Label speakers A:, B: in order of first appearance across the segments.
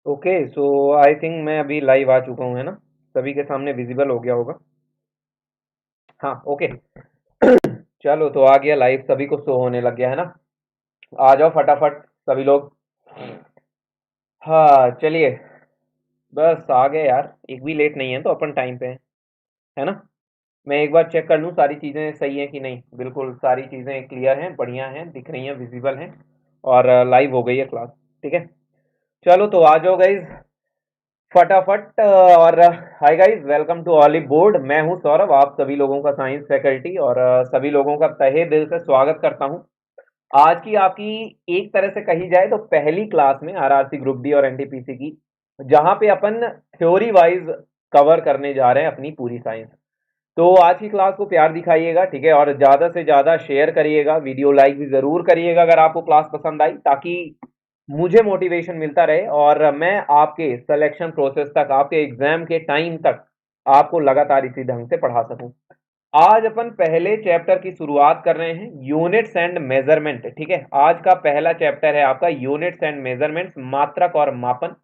A: Okay, so I think मैं अभी live आ चुका हूँ, है ना? सभी के सामने विजिबल हो गया होगा। हाँ, ओके। चलो, तो आ गया लाइव, सभी को शो होने लग गया है ना? आ जाओ फटाफट सभी लोग। हाँ, चलिए। बस आ गए यार, एक भी लेट नहीं है तो अपन टाइम पे हैं, है ना? मैं एक बार चेक कर लूँ सारी चीज़ें सही हैं कि नहीं। बिल्कुल सारी चीज़ें क्लियर हैं, बढ़िया हैं, दिख रही हैं, विजिबल हैं और लाइव हो गई है क्लास। ठीक है, चलो तो आ जाओ गाइज फटाफट। और hi guys, welcome to olive board. मैं हूं सौरभ, आप सभी लोगों का साइंस फैकल्टी, और सभी लोगों का तहे दिल से स्वागत करता हूं। आज की आपकी एक तरह से कही जाए तो पहली क्लास में आरआरसी ग्रुप डी और एनटीपीसी की, जहां पे अपन थ्योरी वाइज कवर करने जा रहे हैं अपनी पूरी साइंस। तो आज की क्लास को प्यार दिखाइएगा, ठीक है, और ज़्यादा से ज़्यादा शेयर करिएगा, वीडियो लाइक भी ज़रूर करिएगा अगर आपको क्लास पसंद आई, ताकि मुझे मोटिवेशन मिलता रहे और मैं आपके सिलेक्शन प्रोसेस तक, आपके एग्जाम के टाइम तक आपको लगातार इसी ढंग से पढ़ा सकूं। आज अपन पहले चैप्टर की शुरुआत कर रहे हैं, यूनिट्स एंड मेजरमेंट। ठीक है, आज का पहला चैप्टर है आपका यूनिट्स एंड मेजरमेंट्स, मात्रक और मापन।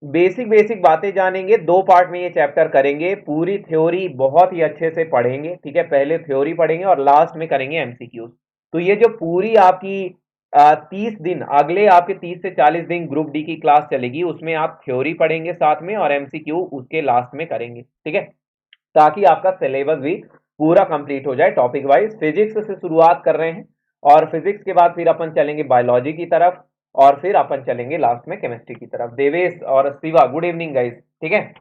A: बेसिक बेसिक बातें जानेंगे, दो पार्ट में ये चैप्टर करेंगे। पूरी थ्योरी बहुत ही अच्छे से पढ़ेंगे, ठीक है, पहले थ्योरी पढ़ेंगे और लास्ट में करेंगे एमसीक्यूज। तो ये जो पूरी आपकी 30 दिन, अगले आपके 30 से 40 दिन ग्रुप डी की क्लास चलेगी, उसमें आप थ्योरी पढ़ेंगे साथ में और एमसीक्यू उसके लास्ट में करेंगे, ठीक है, ताकि आपका सिलेबस भी पूरा कंप्लीट हो जाए टॉपिक वाइज। फिजिक्स से शुरुआत कर रहे हैं और फिजिक्स के बाद फिर अपन चलेंगे बायोलॉजी की तरफ और फिर अपन चलेंगे लास्ट में केमिस्ट्री की तरफ। देवेश और शिवा, गुड इवनिंग गाइस, ठीक है।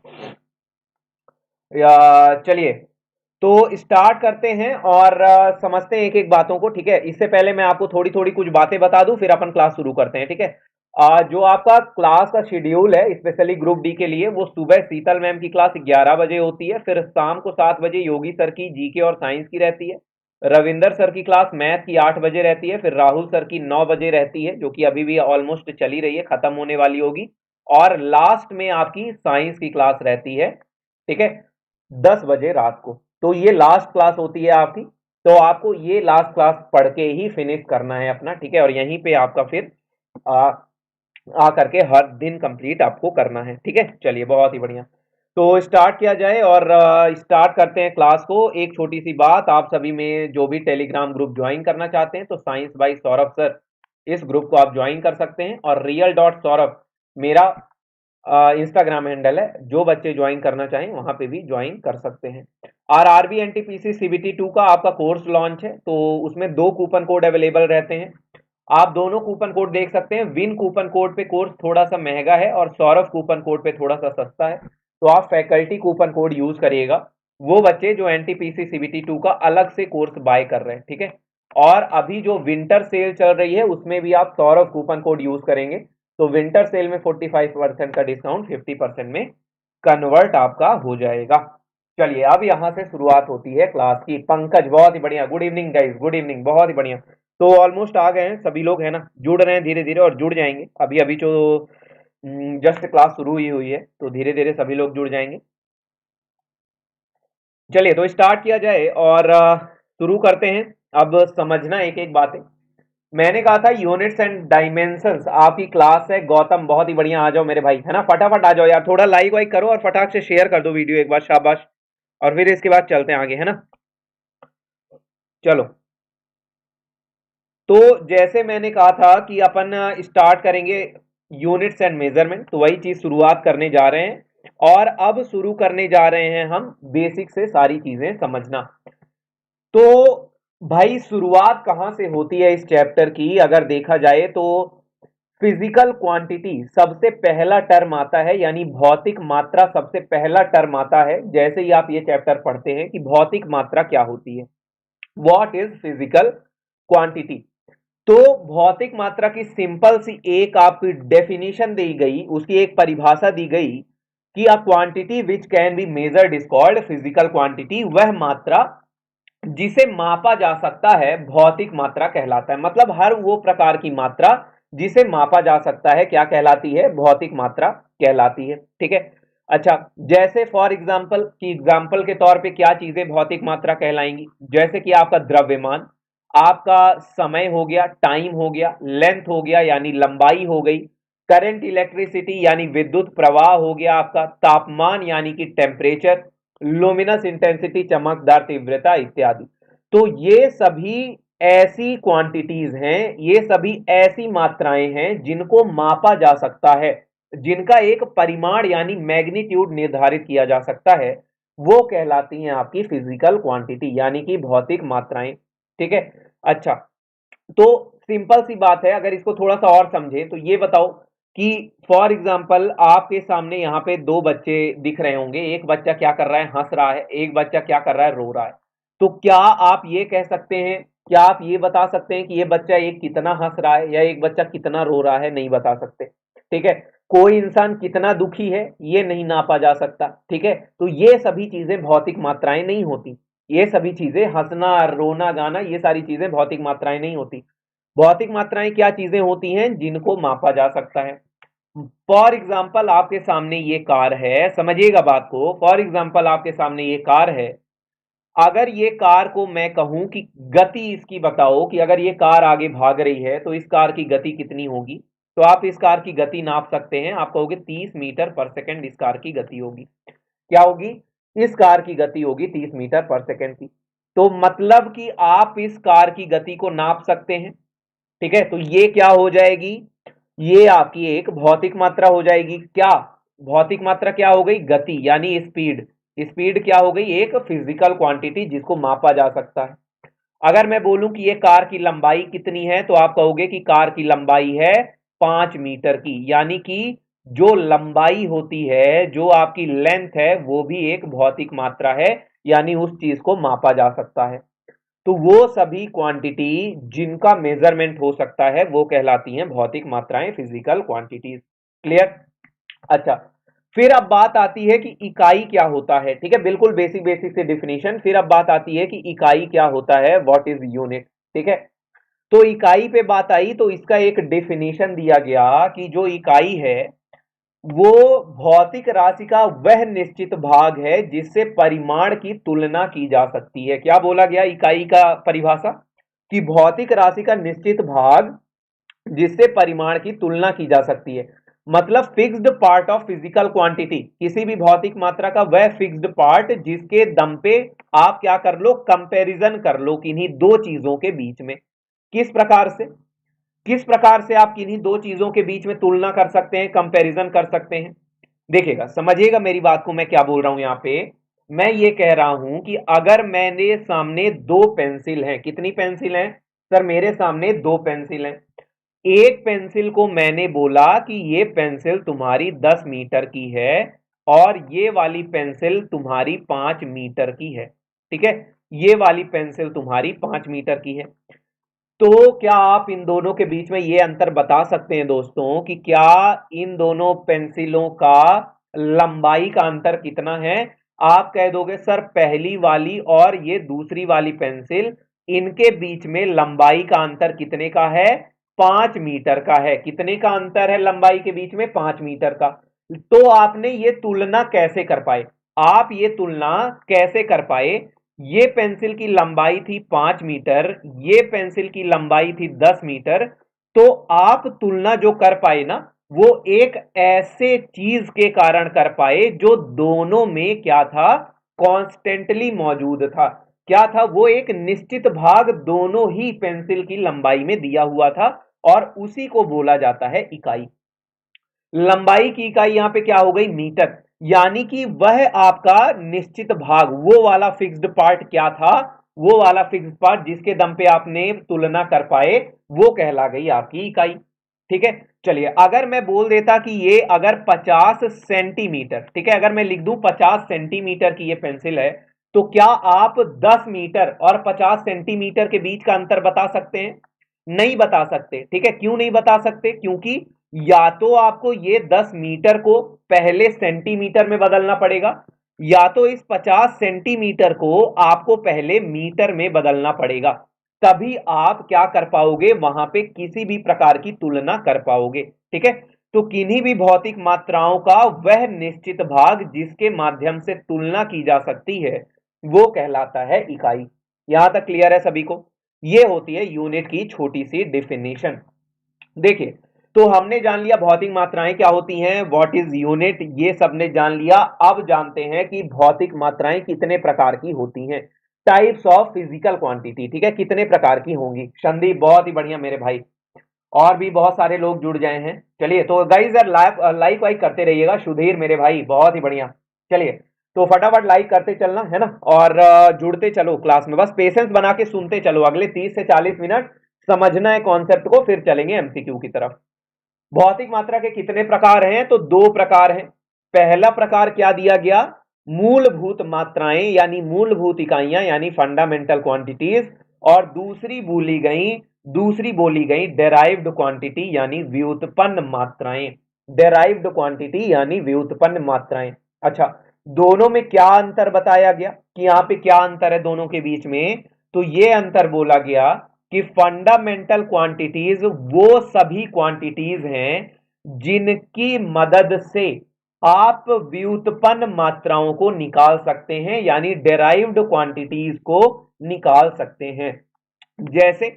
A: चलिए, तो स्टार्ट करते हैं और समझते हैं एक एक बातों को, ठीक है। इससे पहले मैं आपको थोड़ी थोड़ी कुछ बातें बता दूं, फिर अपन क्लास शुरू करते हैं, ठीक है। जो आपका क्लास का शेड्यूल है स्पेशली ग्रुप डी के लिए, वो सुबह शीतल मैम की क्लास 11 बजे होती है, फिर शाम को 7 बजे योगी सर की जीके और साइंस की रहती है। रविंदर सर की क्लास मैथ की 8 बजे रहती है, फिर राहुल सर की 9 बजे रहती है, जो कि अभी भी ऑलमोस्ट चली रही है, खत्म होने वाली होगी। और लास्ट में आपकी साइंस की क्लास रहती है, ठीक है, 10 बजे रात को। तो ये लास्ट क्लास होती है आपकी। तो आपको ये लास्ट क्लास पढ़ के ही फिनिश करना है अपना, ठीक है, और यहीं पे आपका फिर आ, आ करके हर दिन कंप्लीट आपको करना है, ठीक है। चलिए, बहुत ही बढ़िया। तो स्टार्ट किया जाए और स्टार्ट करते हैं क्लास को। एक छोटी सी बात, आप सभी में जो भी टेलीग्राम ग्रुप ज्वाइन करना चाहते हैं तो साइंस बाई सौरभ सर, इस ग्रुप को आप ज्वाइन कर सकते हैं, और रियल डॉट सौरभ मेरा इंस्टाग्राम हैंडल है। जो बच्चे ज्वाइन करना चाहें वहां पे भी ज्वाइन कर सकते हैं। आरआरबी एनटीपीसी सीबीटी 2 का आपका कोर्स लॉन्च है, तो उसमें दो कूपन कोड अवेलेबल रहते हैं। आप दोनों कूपन कोड देख सकते हैं। विन कूपन कोड पे कोर्स थोड़ा सा महंगा है और सौरभ कूपन कोड पे थोड़ा सा सस्ता है, तो आप फैकल्टी कूपन कोड यूज करिएगा, वो बच्चे जो एनटीपीसी सीबीटी 2 का अलग से कोर्स बाय कर रहे हैं, ठीक है। और अभी जो विंटर सेल चल रही है उसमें भी आप सौरभ कूपन कोड यूज करेंगे तो विंटर सेल में 45% का डिस्काउंट 50% में कन्वर्ट आपका हो जाएगा। चलिए, अब यहाँ से शुरुआत होती है क्लास की। पंकज, बहुत ही बढ़िया, good evening guys, good evening, बहुत ही बढ़िया। तो ऑलमोस्ट आ गए हैं सभी लोग, है ना, जुड़ रहे हैं धीरे धीरे और जुड़ जाएंगे। अभी अभी जो जस्ट क्लास शुरू ही हुई है, तो धीरे धीरे सभी लोग जुड़ जाएंगे। चलिए, तो स्टार्ट किया जाए और शुरू करते हैं। अब समझना एक एक बातें। मैंने कहा था यूनिट्स एंड डायमेंशंस आपकी क्लास है। गौतम, बहुत ही बढ़िया, आ जाओ मेरे भाई, है ना, फटाफट आ जाओ यार, थोड़ा लाइक वाइक करो और फटाक से शेयर कर दो वीडियो एक बार, शाबाश। और फिर इसके बाद चलते हैं आगे, है ना। चलो, तो जैसे मैंने कहा था कि अपन स्टार्ट करेंगे यूनिट्स एंड मेजरमेंट, तो वही चीज शुरुआत करने जा रहे हैं। और अब शुरू करने जा रहे हैं हम बेसिक से सारी चीजें समझना। तो भाई, शुरुआत कहाँ से होती है इस चैप्टर की, अगर देखा जाए तो फिजिकल क्वांटिटी सबसे पहला टर्म आता है, यानी भौतिक मात्रा सबसे पहला टर्म आता है। जैसे ही आप ये चैप्टर पढ़ते हैं कि भौतिक मात्रा क्या होती है, व्हाट इज फिजिकल क्वांटिटी, तो भौतिक मात्रा की सिंपल सी एक आपकी डेफिनेशन दी गई, उसकी एक परिभाषा दी गई कि a quantity which can be measured is called physical quantity. वह मात्रा जिसे मापा जा सकता है भौतिक मात्रा कहलाता है। मतलब हर वो प्रकार की मात्रा जिसे मापा जा सकता है क्या कहलाती है, भौतिक मात्रा कहलाती है, ठीक है। अच्छा, जैसे फॉर एग्जांपल की एग्जांपल के तौर पे क्या चीजें भौतिक मात्रा कहलाएंगी, जैसे कि आपका द्रव्यमान, आपका समय हो गया, टाइम हो गया, लेंथ हो गया यानी लंबाई हो गई, करंट इलेक्ट्रिसिटी यानी विद्युत प्रवाह हो गया आपका, तापमान यानी कि टेम्परेचर, लुमिनस इंटेंसिटी चमकदार तीव्रता इत्यादि। तो ये सभी ऐसी क्वांटिटीज हैं, ये सभी ऐसी मात्राएं हैं जिनको मापा जा सकता है, जिनका एक परिमाण यानी मैग्नीट्यूड निर्धारित किया जा सकता है, वो कहलाती हैं आपकी फिजिकल क्वांटिटी यानी कि भौतिक मात्राएं। ठीक है। अच्छा, तो सिंपल सी बात है, अगर इसको थोड़ा सा और समझे तो ये बताओ कि फॉर एग्जाम्पल आपके सामने यहाँ पे दो बच्चे दिख रहे होंगे, एक बच्चा क्या कर रहा है, हंस रहा है, एक बच्चा क्या कर रहा है, रो रहा है। तो क्या आप ये कह सकते हैं, क्या आप ये बता सकते हैं कि ये बच्चा एक कितना हंस रहा है या एक बच्चा कितना रो रहा है? नहीं बता सकते। ठीक है। कोई इंसान कितना दुखी है ये नहीं नापा जा सकता। ठीक है। तो ये सभी चीजें भौतिक मात्राएं नहीं होती। ये सभी चीजें, हंसना, रोना, गाना, ये सारी चीजें भौतिक मात्राएं नहीं होती। भौतिक मात्राएं क्या चीजें होती हैं जिनको मापा जा सकता है? फॉर एग्जाम्पल आपके सामने ये कार है, समझिएगा बात को, फॉर एग्जाम्पल आपके सामने ये कार है। अगर ये कार को मैं कहूं कि गति इसकी बताओ कि अगर ये कार आगे भाग रही है तो इस कार की गति कितनी होगी, तो आप इस कार की गति नाप सकते हैं। आप कहोगे 30 मीटर पर सेकंड इस कार की गति होगी। क्या होगी? इस कार की गति होगी 30 मीटर पर सेकंड की। तो मतलब कि आप इस कार की गति को नाप सकते हैं। ठीक है। तो ये क्या हो जाएगी? ये आपकी एक भौतिक मात्रा हो जाएगी। क्या भौतिक मात्रा क्या हो गई? गति यानी स्पीड। स्पीड क्या हो गई? एक फिजिकल क्वांटिटी जिसको मापा जा सकता है। अगर मैं बोलूं कि ये कार की लंबाई कितनी है तो आप कहोगे कि कार की लंबाई है 5 मीटर की, यानी कि जो लंबाई होती है, जो आपकी लेंथ है, वो भी एक भौतिक मात्रा है, यानी उस चीज को मापा जा सकता है। तो वो सभी क्वांटिटी जिनका मेजरमेंट हो सकता है वो कहलाती हैं भौतिक मात्राएं, फिजिकल क्वांटिटीज। क्लियर? अच्छा, फिर अब बात आती है कि इकाई क्या होता है। ठीक है, बिल्कुल बेसिक बेसिक से डिफिनीशन। फिर अब बात आती है कि इकाई क्या होता है, व्हाट इज यूनिट। ठीक है। तो इकाई पे बात आई तो इसका एक डेफिनेशन दिया गया कि जो इकाई है वो भौतिक राशि का वह निश्चित भाग है जिससे परिमाण की तुलना की जा सकती है। क्या बोला गया इकाई का परिभाषा? कि भौतिक राशि का निश्चित भाग जिससे परिमाण की तुलना की जा सकती है। मतलब fixed part of physical quantity, किसी भी भौतिक मात्रा का वह फिक्स्ड पार्ट जिसके दम पे आप क्या कर लो, कंपैरिजन कर लो किन्हीं दो चीजों के बीच में। किस प्रकार से? किस प्रकार से आप किन्हीं दो चीजों के बीच में तुलना कर सकते हैं, कंपैरिजन कर सकते हैं? देखिएगा, समझिएगा मेरी बात को, मैं क्या बोल रहा हूं यहां पे। मैं ये कह रहा हूं कि अगर मेरे सामने दो पेंसिल हैं, कितनी पेंसिल हैं सर? मेरे सामने दो पेंसिल हैं। एक पेंसिल को मैंने बोला कि ये पेंसिल तुम्हारी 10 मीटर की है और ये वाली पेंसिल तुम्हारी 5 मीटर की है। ठीक है। ये वाली पेंसिल तुम्हारी 5 मीटर की है। तो क्या आप इन दोनों के बीच में ये अंतर बता सकते हैं दोस्तों कि क्या इन दोनों पेंसिलों का लंबाई का अंतर कितना है? आप कह दोगे सर पहली वाली और ये दूसरी वाली पेंसिल, इनके बीच में लंबाई का अंतर कितने का है? 5 मीटर का है। कितने का अंतर है लंबाई के बीच में? 5 मीटर का। तो आपने ये तुलना कैसे कर पाए? आप ये तुलना कैसे कर पाए? ये पेंसिल की लंबाई थी 5 मीटर, ये पेंसिल की लंबाई थी 10 मीटर। तो आप तुलना जो कर पाए ना, वो एक ऐसे चीज के कारण कर पाए जो दोनों में क्या था, कॉन्स्टेंटली मौजूद था। क्या था वो? एक निश्चित भाग दोनों ही पेंसिल की लंबाई में दिया हुआ था और उसी को बोला जाता है इकाई। लंबाई की इकाई यहां पे क्या हो गई? मीटर। यानी कि वह आपका निश्चित भाग, वो वाला फिक्स्ड पार्ट क्या था, वो वाला फिक्स्ड पार्ट जिसके दम पे आपने तुलना कर पाए, वो कहला गई आपकी इकाई। ठीक है। चलिए, अगर मैं बोल देता कि ये अगर 50 सेंटीमीटर, ठीक है, अगर मैं लिख दूं 50 सेंटीमीटर की ये पेंसिल है, तो क्या आप 10 मीटर और 50 सेंटीमीटर के बीच का अंतर बता सकते हैं? नहीं बता सकते। ठीक है। क्यों नहीं बता सकते? क्योंकि या तो आपको ये 10 मीटर को पहले सेंटीमीटर में बदलना पड़ेगा, या तो इस 50 सेंटीमीटर को आपको पहले मीटर में बदलना पड़ेगा। तभी आप क्या कर पाओगे, वहां पे किसी भी प्रकार की तुलना कर पाओगे। ठीक है। तो किन्हीं भी भौतिक मात्राओं का वह निश्चित भाग जिसके माध्यम से तुलना की जा सकती है, वो कहलाता है इकाई। यहां तक क्लियर है सभी को? ये होती है यूनिट की छोटी सी डिफिनीशन। देखिए, तो हमने जान लिया भौतिक मात्राएं क्या होती हैं, व्हाट इज यूनिट, ये सबने जान लिया। अब जानते हैं कि भौतिक मात्राएं कितने प्रकार की होती हैं, टाइप्स ऑफ फिजिकल क्वांटिटी, ठीक है, कितने प्रकार की होंगी। संदीप बहुत ही बढ़िया मेरे भाई, और भी बहुत सारे लोग जुड़ जाए हैं। चलिए तो गाइस यार लाइक वाइक करते रहिएगा। सुधीर मेरे भाई बहुत ही बढ़िया। चलिए तो फटाफट लाइक करते चलना है ना, और जुड़ते चलो क्लास में, बस पेशेंस बना के सुनते चलो। अगले 30 से 40 मिनट समझना है कॉन्सेप्ट को, फिर चलेंगे एमसीक्यू की तरफ। भौतिक मात्रा के कितने प्रकार हैं, तो दो प्रकार हैं। पहला प्रकार क्या दिया गया, मूलभूत मात्राएं यानी मूलभूत इकाइयां यानी फंडामेंटल क्वांटिटीज, और दूसरी बोली गई डेराइव्ड क्वांटिटी यानी व्युत्पन्न मात्राएं। डेराइव्ड क्वांटिटी यानी व्युत्पन्न मात्राएं। अच्छा, दोनों में क्या अंतर बताया गया कि यहां पे क्या अंतर है दोनों के बीच में, तो ये अंतर बोला गया कि फंडामेंटल क्वांटिटीज वो सभी क्वांटिटीज हैं जिनकी मदद से आप व्युत्पन्न मात्राओं को निकाल सकते हैं, यानी डेराइव्ड क्वांटिटीज को निकाल सकते हैं। जैसे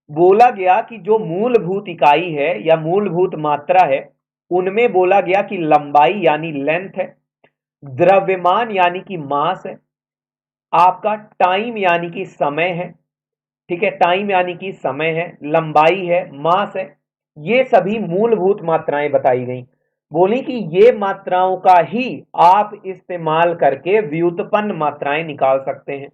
A: बोला गया कि जो मूलभूत इकाई है या मूलभूत मात्रा है, उनमें बोला गया कि लंबाई यानी लेंथ है, द्रव्यमान यानी कि मास है, आपका टाइम यानी कि समय है, ठीक है, टाइम यानी कि समय है, लंबाई है, मास है। ये सभी मूलभूत मात्राएं बताई गई। बोली कि ये मात्राओं का ही आप इस्तेमाल करके व्युत्पन्न मात्राएं निकाल सकते हैं।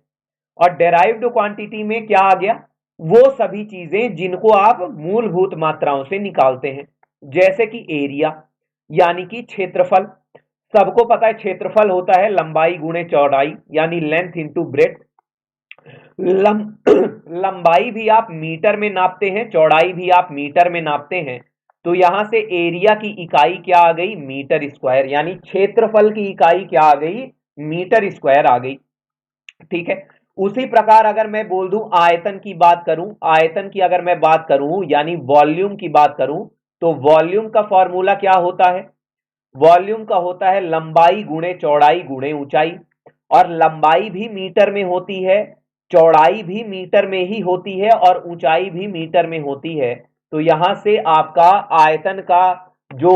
A: और डेराइव्ड क्वांटिटी में क्या आ गया, वो सभी चीजें जिनको आप मूलभूत मात्राओं से निकालते हैं। जैसे कि एरिया यानी कि क्षेत्रफल, सबको पता है क्षेत्रफल होता है लंबाई गुणे चौड़ाई यानी लेंथ इंटू ब्रेथ। लम, लंबाई भी आप मीटर में नापते हैं, चौड़ाई भी आप मीटर में नापते हैं। तो यहां से एरिया की इकाई क्या आ गई, मीटर स्क्वायर, यानी क्षेत्रफल की इकाई क्या आ गई, मीटर स्क्वायर आ गई, ठीक है। उसी प्रकार अगर मैं बोल दूं आयतन की बात करूं, आयतन की अगर मैं बात करूं यानी वॉल्यूम की बात करूं, तो वॉल्यूम का फॉर्मूला क्या होता है, वॉल्यूम का होता है लंबाई गुणे चौड़ाई गुणे ऊंचाई। और लंबाई भी मीटर में होती है, चौड़ाई भी मीटर में ही होती है, और ऊंचाई भी मीटर में होती है। तो यहां से आपका आयतन का जो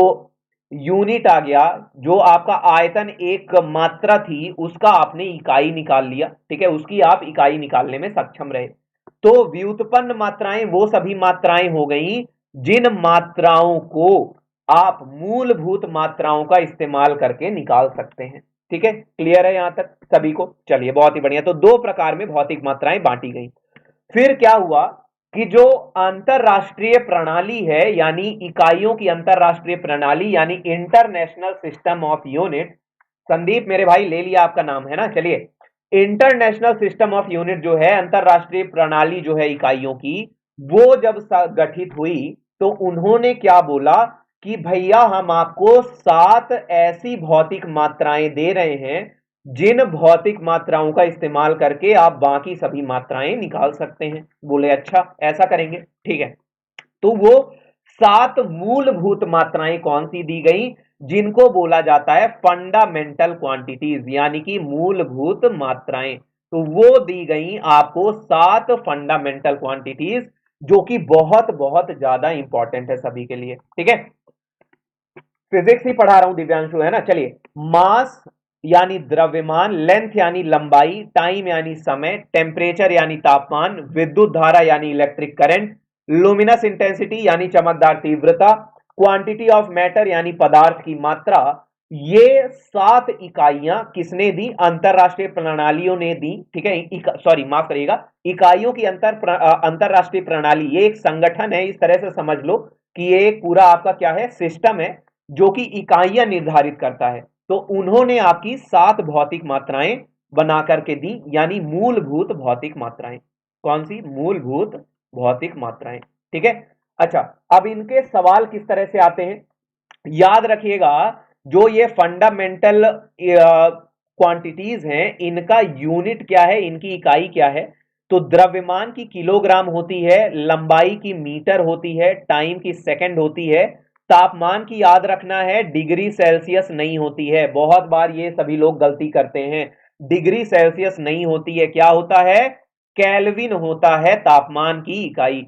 A: यूनिट आ गया, जो आपका आयतन एक मात्रा थी उसका आपने इकाई निकाल लिया, ठीक है, उसकी आप इकाई निकालने में सक्षम रहे। तो व्युत्पन्न मात्राएं वो सभी मात्राएं हो गई जिन मात्राओं को आप मूलभूत मात्राओं का इस्तेमाल करके निकाल सकते हैं, ठीक है। क्लियर है यहां तक सभी को, चलिए बहुत ही बढ़िया। तो दो प्रकार में भौतिक मात्राएं बांटी गई। फिर क्या हुआ कि जो अंतरराष्ट्रीय प्रणाली है यानी इकाइयों की अंतरराष्ट्रीय प्रणाली यानी international system of unit, Sandeep मेरे भाई ले लिया आपका नाम है ना, चलिए। इंटरनेशनल सिस्टम ऑफ यूनिट जो है अंतरराष्ट्रीय प्रणाली जो है इकाइयों की, वो जब गठित हुई तो उन्होंने क्या बोला कि भैया हम आपको 7 ऐसी भौतिक मात्राएं दे रहे हैं जिन भौतिक मात्राओं का इस्तेमाल करके आप बाकी सभी मात्राएं निकाल सकते हैं। बोले अच्छा ऐसा करेंगे, ठीक है। तो वो 7 मूलभूत मात्राएं कौन सी दी गई, जिनको बोला जाता है फंडामेंटल क्वांटिटीज यानी कि मूलभूत मात्राएं। तो वो दी गई आपको 7 फंडामेंटल क्वांटिटीज, जो कि बहुत बहुत ज्यादा इंपॉर्टेंट है सभी के लिए, ठीक है। फिजिक्स ही पढ़ा रहा हूं दिव्यांशु, है ना। चलिए, मास यानी द्रव्यमान, लेंथ यानी लंबाई, टाइम यानी समय, टेम्परेचर यानी तापमान, विद्युत धारा यानी इलेक्ट्रिक करंट, लुमिनस इंटेंसिटी यानी चमकदार तीव्रता, क्वांटिटी ऑफ मैटर यानी पदार्थ की मात्रा। ये 7 इकाइयां किसने दी, अंतरराष्ट्रीय प्रणालियों ने दी, ठीक है। सॉरी माफ करिएगा, इकाइयों की अंतरराष्ट्रीय प्रणाली, ये एक संगठन है, इस तरह से समझ लो कि ये एक पूरा आपका क्या है, सिस्टम है जो कि इकाइयां निर्धारित करता है। तो उन्होंने आपकी 7 भौतिक मात्राएं बना करके दी, यानी मूलभूत भौतिक मात्राएं। कौन सी, मूलभूत भौतिक मात्राएं, ठीक है। अच्छा, अब इनके सवाल किस तरह से आते हैं, याद रखिएगा, जो ये फंडामेंटल क्वांटिटीज हैं इनका यूनिट क्या है, इनकी इकाई क्या है। तो द्रव्यमान की किलोग्राम होती है, लंबाई की मीटर होती है, टाइम की सेकंड होती है, तापमान की याद रखना है डिग्री सेल्सियस नहीं होती है, बहुत बार ये सभी लोग गलती करते हैं, डिग्री सेल्सियस नहीं होती है, क्या होता है, केल्विन होता है तापमान की इकाई।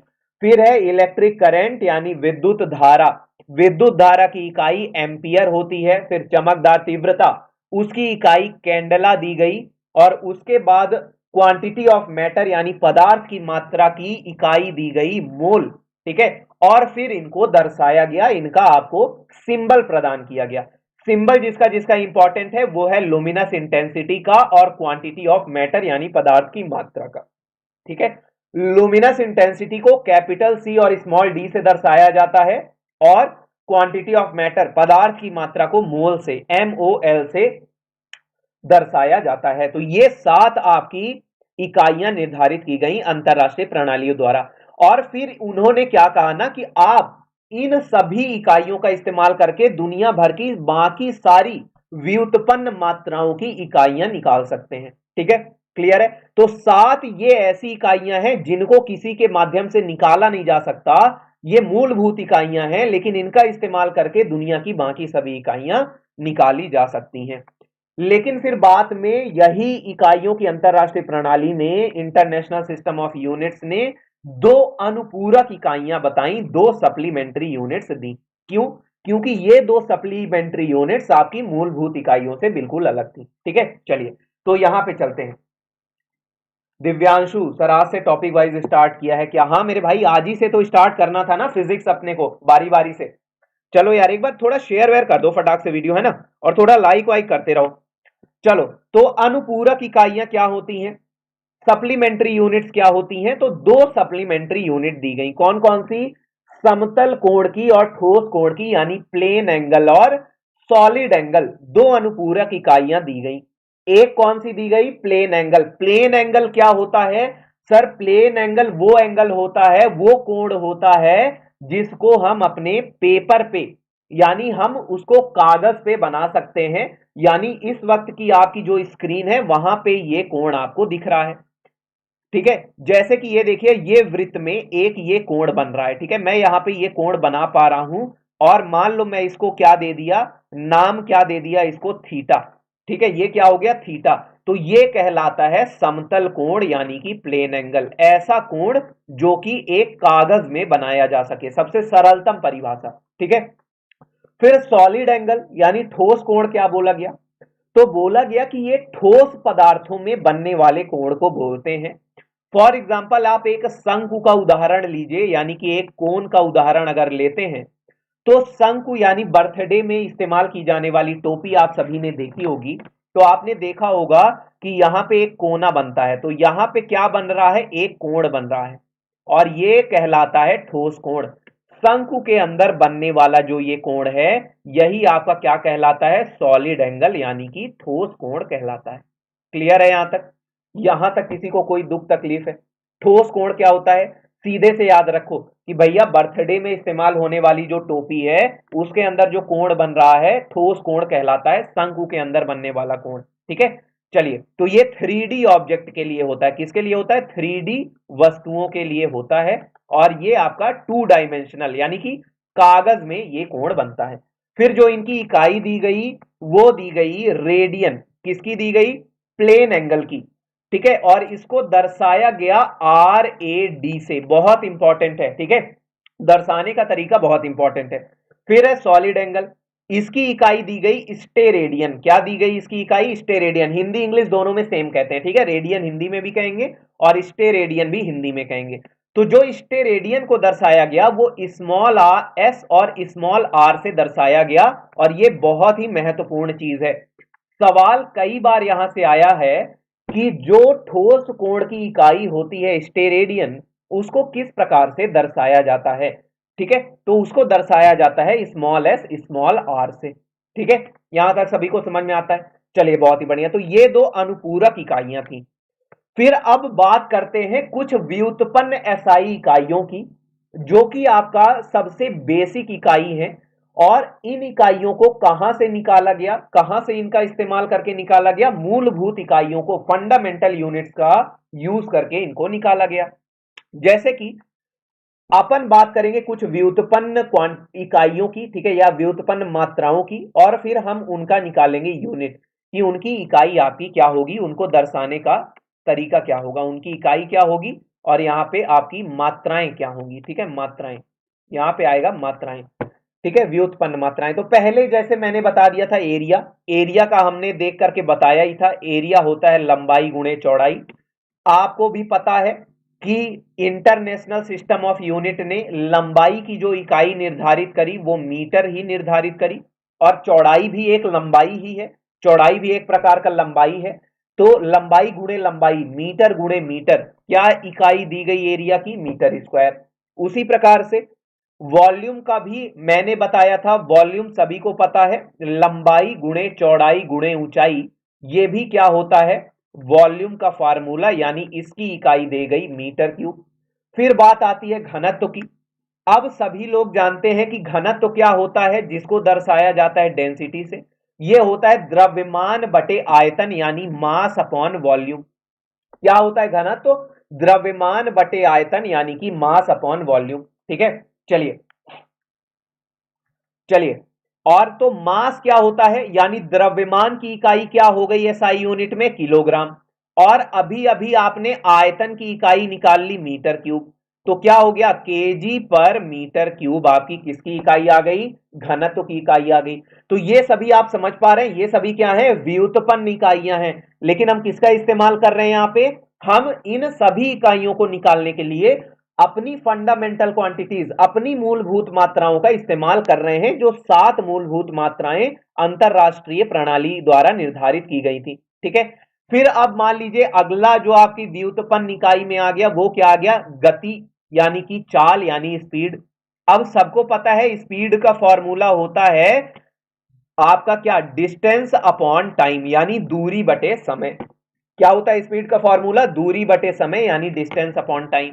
A: फिर है इलेक्ट्रिक करंट यानी विद्युत धारा, विद्युत धारा की इकाई एम्पियर होती है। फिर चमकदार तीव्रता, उसकी इकाई कैंडेला दी गई। और उसके बाद क्वांटिटी ऑफ मैटर यानी पदार्थ की मात्रा की इकाई दी गई मोल, ठीक है। और फिर इनको दर्शाया गया, इनका आपको सिंबल प्रदान किया गया। सिंबल जिसका जिसका इंपॉर्टेंट है वो है लुमिनस इंटेंसिटी का और क्वांटिटी ऑफ मैटर यानी पदार्थ की मात्रा का, ठीक है। लुमिनस इंटेंसिटी को कैपिटल सी और स्मॉल डी से दर्शाया जाता है और क्वांटिटी ऑफ मैटर पदार्थ की मात्रा को मोल से MOL से दर्शाया जाता है। तो ये 7 आपकी इकाइयां निर्धारित की गई अंतरराष्ट्रीय प्रणालियों द्वारा। और फिर उन्होंने क्या कहा ना कि आप इन सभी इकाइयों का इस्तेमाल करके दुनिया भर की बाकी सारी व्युत्पन्न मात्राओं की इकाइयां निकाल सकते हैं, ठीक है। क्लियर है। तो 7 ये ऐसी इकाइयां हैं जिनको किसी के माध्यम से निकाला नहीं जा सकता। ये मूलभूत इकाइयां हैं, लेकिन इनका इस्तेमाल करके दुनिया की बाकी सभी इकाइयां निकाली जा सकती हैं। लेकिन फिर बाद में यही इकाइयों की अंतरराष्ट्रीय प्रणाली ने, इंटरनेशनल सिस्टम ऑफ यूनिट्स ने 2 अनुपूरक इकाइयां बताई, 2 सप्लीमेंट्री यूनिट्स दी। क्यों? क्योंकि ये 2 सप्लीमेंट्री यूनिट्स आपकी मूलभूत इकाइयों से बिल्कुल अलग थी, ठीक है। चलिए तो यहां पे चलते हैं। दिव्यांशु सर आज से टॉपिक वाइज स्टार्ट किया है क्या? हाँ मेरे भाई, आज ही से तो स्टार्ट करना था ना फिजिक्स अपने को, बारी बारी से। चलो यार एक बार थोड़ा शेयर वेयर कर दो फटाक से वीडियो, है ना, और थोड़ा लाइक वाइक करते रहो। चलो तो अनुपूरक इकाइयां क्या होती हैं, सप्लीमेंट्री यूनिट्स क्या होती हैं? तो 2 सप्लीमेंट्री यूनिट दी गई। कौन कौन सी? समतल कोण की और ठोस कोण की, यानी प्लेन एंगल और सॉलिड एंगल, 2 अनुपूरक इकाइयां दी गई। एक कौन सी दी गई? Plane angle. प्लेन एंगल क्या होता है सर? प्लेन एंगल वो एंगल होता है, वो कोण होता है जिसको हम अपने पेपर पे, यानी हम उसको कागज पे बना सकते हैं। यानी इस वक्त की आपकी जो स्क्रीन है वहां पे ये कोण आपको दिख रहा है, ठीक है। जैसे कि ये देखिए, ये वृत्त में एक ये कोण बन रहा है, ठीक है। मैं यहां पे ये कोण बना पा रहा हूं और मान लो मैं इसको क्या दे दिया, नाम क्या दे दिया इसको, थीटा, ठीक है। ये क्या हो गया? थीटा। तो ये कहलाता है समतल कोण यानी कि प्लेन एंगल, ऐसा कोण जो कि एक कागज में बनाया जा सके, सबसे सरलतम परिभाषा, ठीक है। फिर सॉलिड एंगल यानी ठोस कोण क्या बोला गया? तो बोला गया कि ये ठोस पदार्थों में बनने वाले कोण को बोलते हैं। फॉर एग्जाम्पल आप एक शंकु का उदाहरण लीजिए, यानी कि एक कोण का उदाहरण अगर लेते हैं तो शंकु यानी बर्थडे में इस्तेमाल की जाने वाली टोपी आप सभी ने देखी होगी। तो आपने देखा होगा कि यहां पे एक कोना बनता है, तो यहां पे क्या बन रहा है? एक कोण बन रहा है और ये कहलाता है ठोस कोण। शंकु के अंदर बनने वाला जो ये कोण है, यही आपका क्या कहलाता है? सॉलिड एंगल यानी कि ठोस कोण कहलाता है। क्लियर है यहां तक? यहां तक किसी को कोई दुख तकलीफ है? ठोस कोण क्या होता है? सीधे से याद रखो कि भैया बर्थडे में इस्तेमाल होने वाली जो टोपी है उसके अंदर जो कोण बन रहा है ठोस कोण कहलाता है, शंकु के अंदर बनने वाला कोण, ठीक है। चलिए तो ये 3D ऑब्जेक्ट के लिए होता है। किसके लिए होता है? 3D वस्तुओं के लिए होता है। और ये आपका 2 डायमेंशनल यानी कि कागज में ये कोण बनता है। फिर जो इनकी इकाई दी गई वो दी गई रेडियन। किसकी दी गई? प्लेन एंगल की, ठीक है। और इसको दर्शाया गया RAD से, बहुत इंपॉर्टेंट है, ठीक है। दर्शाने का तरीका बहुत इंपॉर्टेंट है। फिर है सॉलिड एंगल, इसकी इकाई दी गई स्टेरेडियन। क्या दी गई इसकी इकाई? स्टेरेडियन। हिंदी इंग्लिश दोनों में सेम कहते हैं, ठीक है। रेडियन हिंदी में भी कहेंगे और स्टेरेडियन भी हिंदी में कहेंगे। तो जो स्टेरेडियन को दर्शाया गया वो स्मॉल s और स्मॉल r से दर्शाया गया। और ये बहुत ही महत्वपूर्ण चीज है। सवाल कई बार यहां से आया है कि जो ठोस कोण की इकाई होती है स्टेरेडियन, उसको किस प्रकार से दर्शाया जाता है, ठीक है। तो उसको दर्शाया जाता है स्मॉल s स्मॉल r से, ठीक है। यहां तक सभी को समझ में आता है? चलिए बहुत ही बढ़िया। तो ये 2 अनुपूरक इकाइयां थी। फिर अब बात करते हैं कुछ व्युत्पन्न SI इकाइयों की, जो कि आपका सबसे बेसिक इकाई है। और इन इकाइयों को कहां से निकाला गया, कहां से इनका इस्तेमाल करके निकाला गया? मूलभूत इकाइयों को, फंडामेंटल यूनिट्स का यूज करके इनको निकाला गया। जैसे कि अपन बात करेंगे कुछ व्युत्पन्न इकाइयों की, ठीक है, या व्युत्पन्न मात्राओं की, और फिर हम उनका निकालेंगे यूनिट कि उनकी इकाई आपकी क्या होगी, उनको दर्शाने का तरीका क्या होगा, उनकी इकाई क्या होगी और यहाँ पे आपकी मात्राएं क्या होंगी, ठीक है। मात्राएं, यहाँ पे आएगा मात्राएं। ठीक है, व्युत्पन्न मात्राएं। तो पहले जैसे मैंने बता दिया था एरिया, एरिया का हमने देख करके बताया ही था, एरिया होता है लंबाई गुणे चौड़ाई। आपको भी पता है कि इंटरनेशनल सिस्टम ऑफ यूनिट ने लंबाई की जो इकाई निर्धारित करी वो मीटर ही निर्धारित करी, और चौड़ाई भी एक लंबाई ही है, चौड़ाई भी एक प्रकार का लंबाई है। तो लंबाई गुणे लंबाई, मीटर गुणे मीटर, क्या इकाई दी गई एरिया की? Metre square. उसी प्रकार से वॉल्यूम का भी मैंने बताया था, वॉल्यूम सभी को पता है, लंबाई गुणे चौड़ाई गुणे ऊंचाई, ये भी क्या होता है? वॉल्यूम का फार्मूला, यानी इसकी इकाई दे गई मीटर क्यूब। फिर बात आती है घनत्व की। अब सभी लोग जानते हैं कि घनत्व क्या होता है, जिसको दर्शाया जाता है डेंसिटी से। यह होता है द्रव्यमान बटे आयतन, यानी मास अपॉन वॉल्यूम। क्या होता है घनत्व? द्रव्यमान बटे आयतन, यानी कि मास अपॉन वॉल्यूम। ठीक है, चलिए चलिए। और तो मास क्या होता है, यानी द्रव्यमान की इकाई क्या हो गई एसआई यूनिट में? किलोग्राम। और अभी अभी आपने आयतन की इकाई निकाल ली मीटर क्यूब, तो क्या हो गया? केजी पर मीटर क्यूब आपकी किसकी इकाई आ गई? घनत्व की इकाई आ गई। तो ये सभी आप समझ पा रहे हैं, ये सभी क्या है? व्युत्पन्न इकाइयां हैं। लेकिन हम किसका इस्तेमाल कर रहे हैं यहां पे? हम इन सभी इकाइयों को निकालने के लिए अपनी फंडामेंटल क्वांटिटीज, अपनी मूलभूत मात्राओं का इस्तेमाल कर रहे हैं, जो 7 मूलभूत मात्राएं अंतरराष्ट्रीय प्रणाली द्वारा निर्धारित की गई थी। ठीक है, फिर अब मान लीजिए अगला जो आपकी व्युत्पन्न इकाई में आ गया, वो क्या आ गया? गति, यानी कि चाल, यानी स्पीड। अब सबको पता है स्पीड का फॉर्मूला होता है आपका क्या? डिस्टेंस अपॉन टाइम, यानी दूरी बटे समय। क्या होता है स्पीड का फॉर्मूला? दूरी बटे समय, यानी डिस्टेंस अपॉन टाइम।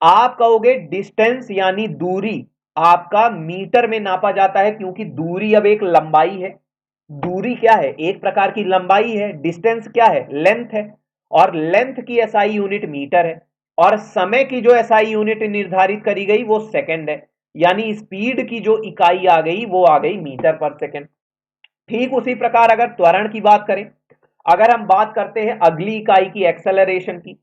A: आप कहोगे डिस्टेंस यानी दूरी आपका मीटर में नापा जाता है, क्योंकि दूरी अब एक लंबाई है। दूरी क्या है? एक प्रकार की लंबाई है। डिस्टेंस क्या है? लेंथ है। और लेंथ की एसआई यूनिट मीटर है। और समय की जो एसआई यूनिट निर्धारित करी गई वो सेकंड है, यानी स्पीड की जो इकाई आ गई वो आ गई मीटर पर सेकंड। ठीक उसी प्रकार अगर त्वरण की बात करें, अगर हम बात करते हैं अगली इकाई की, एक्सेलरेशन की,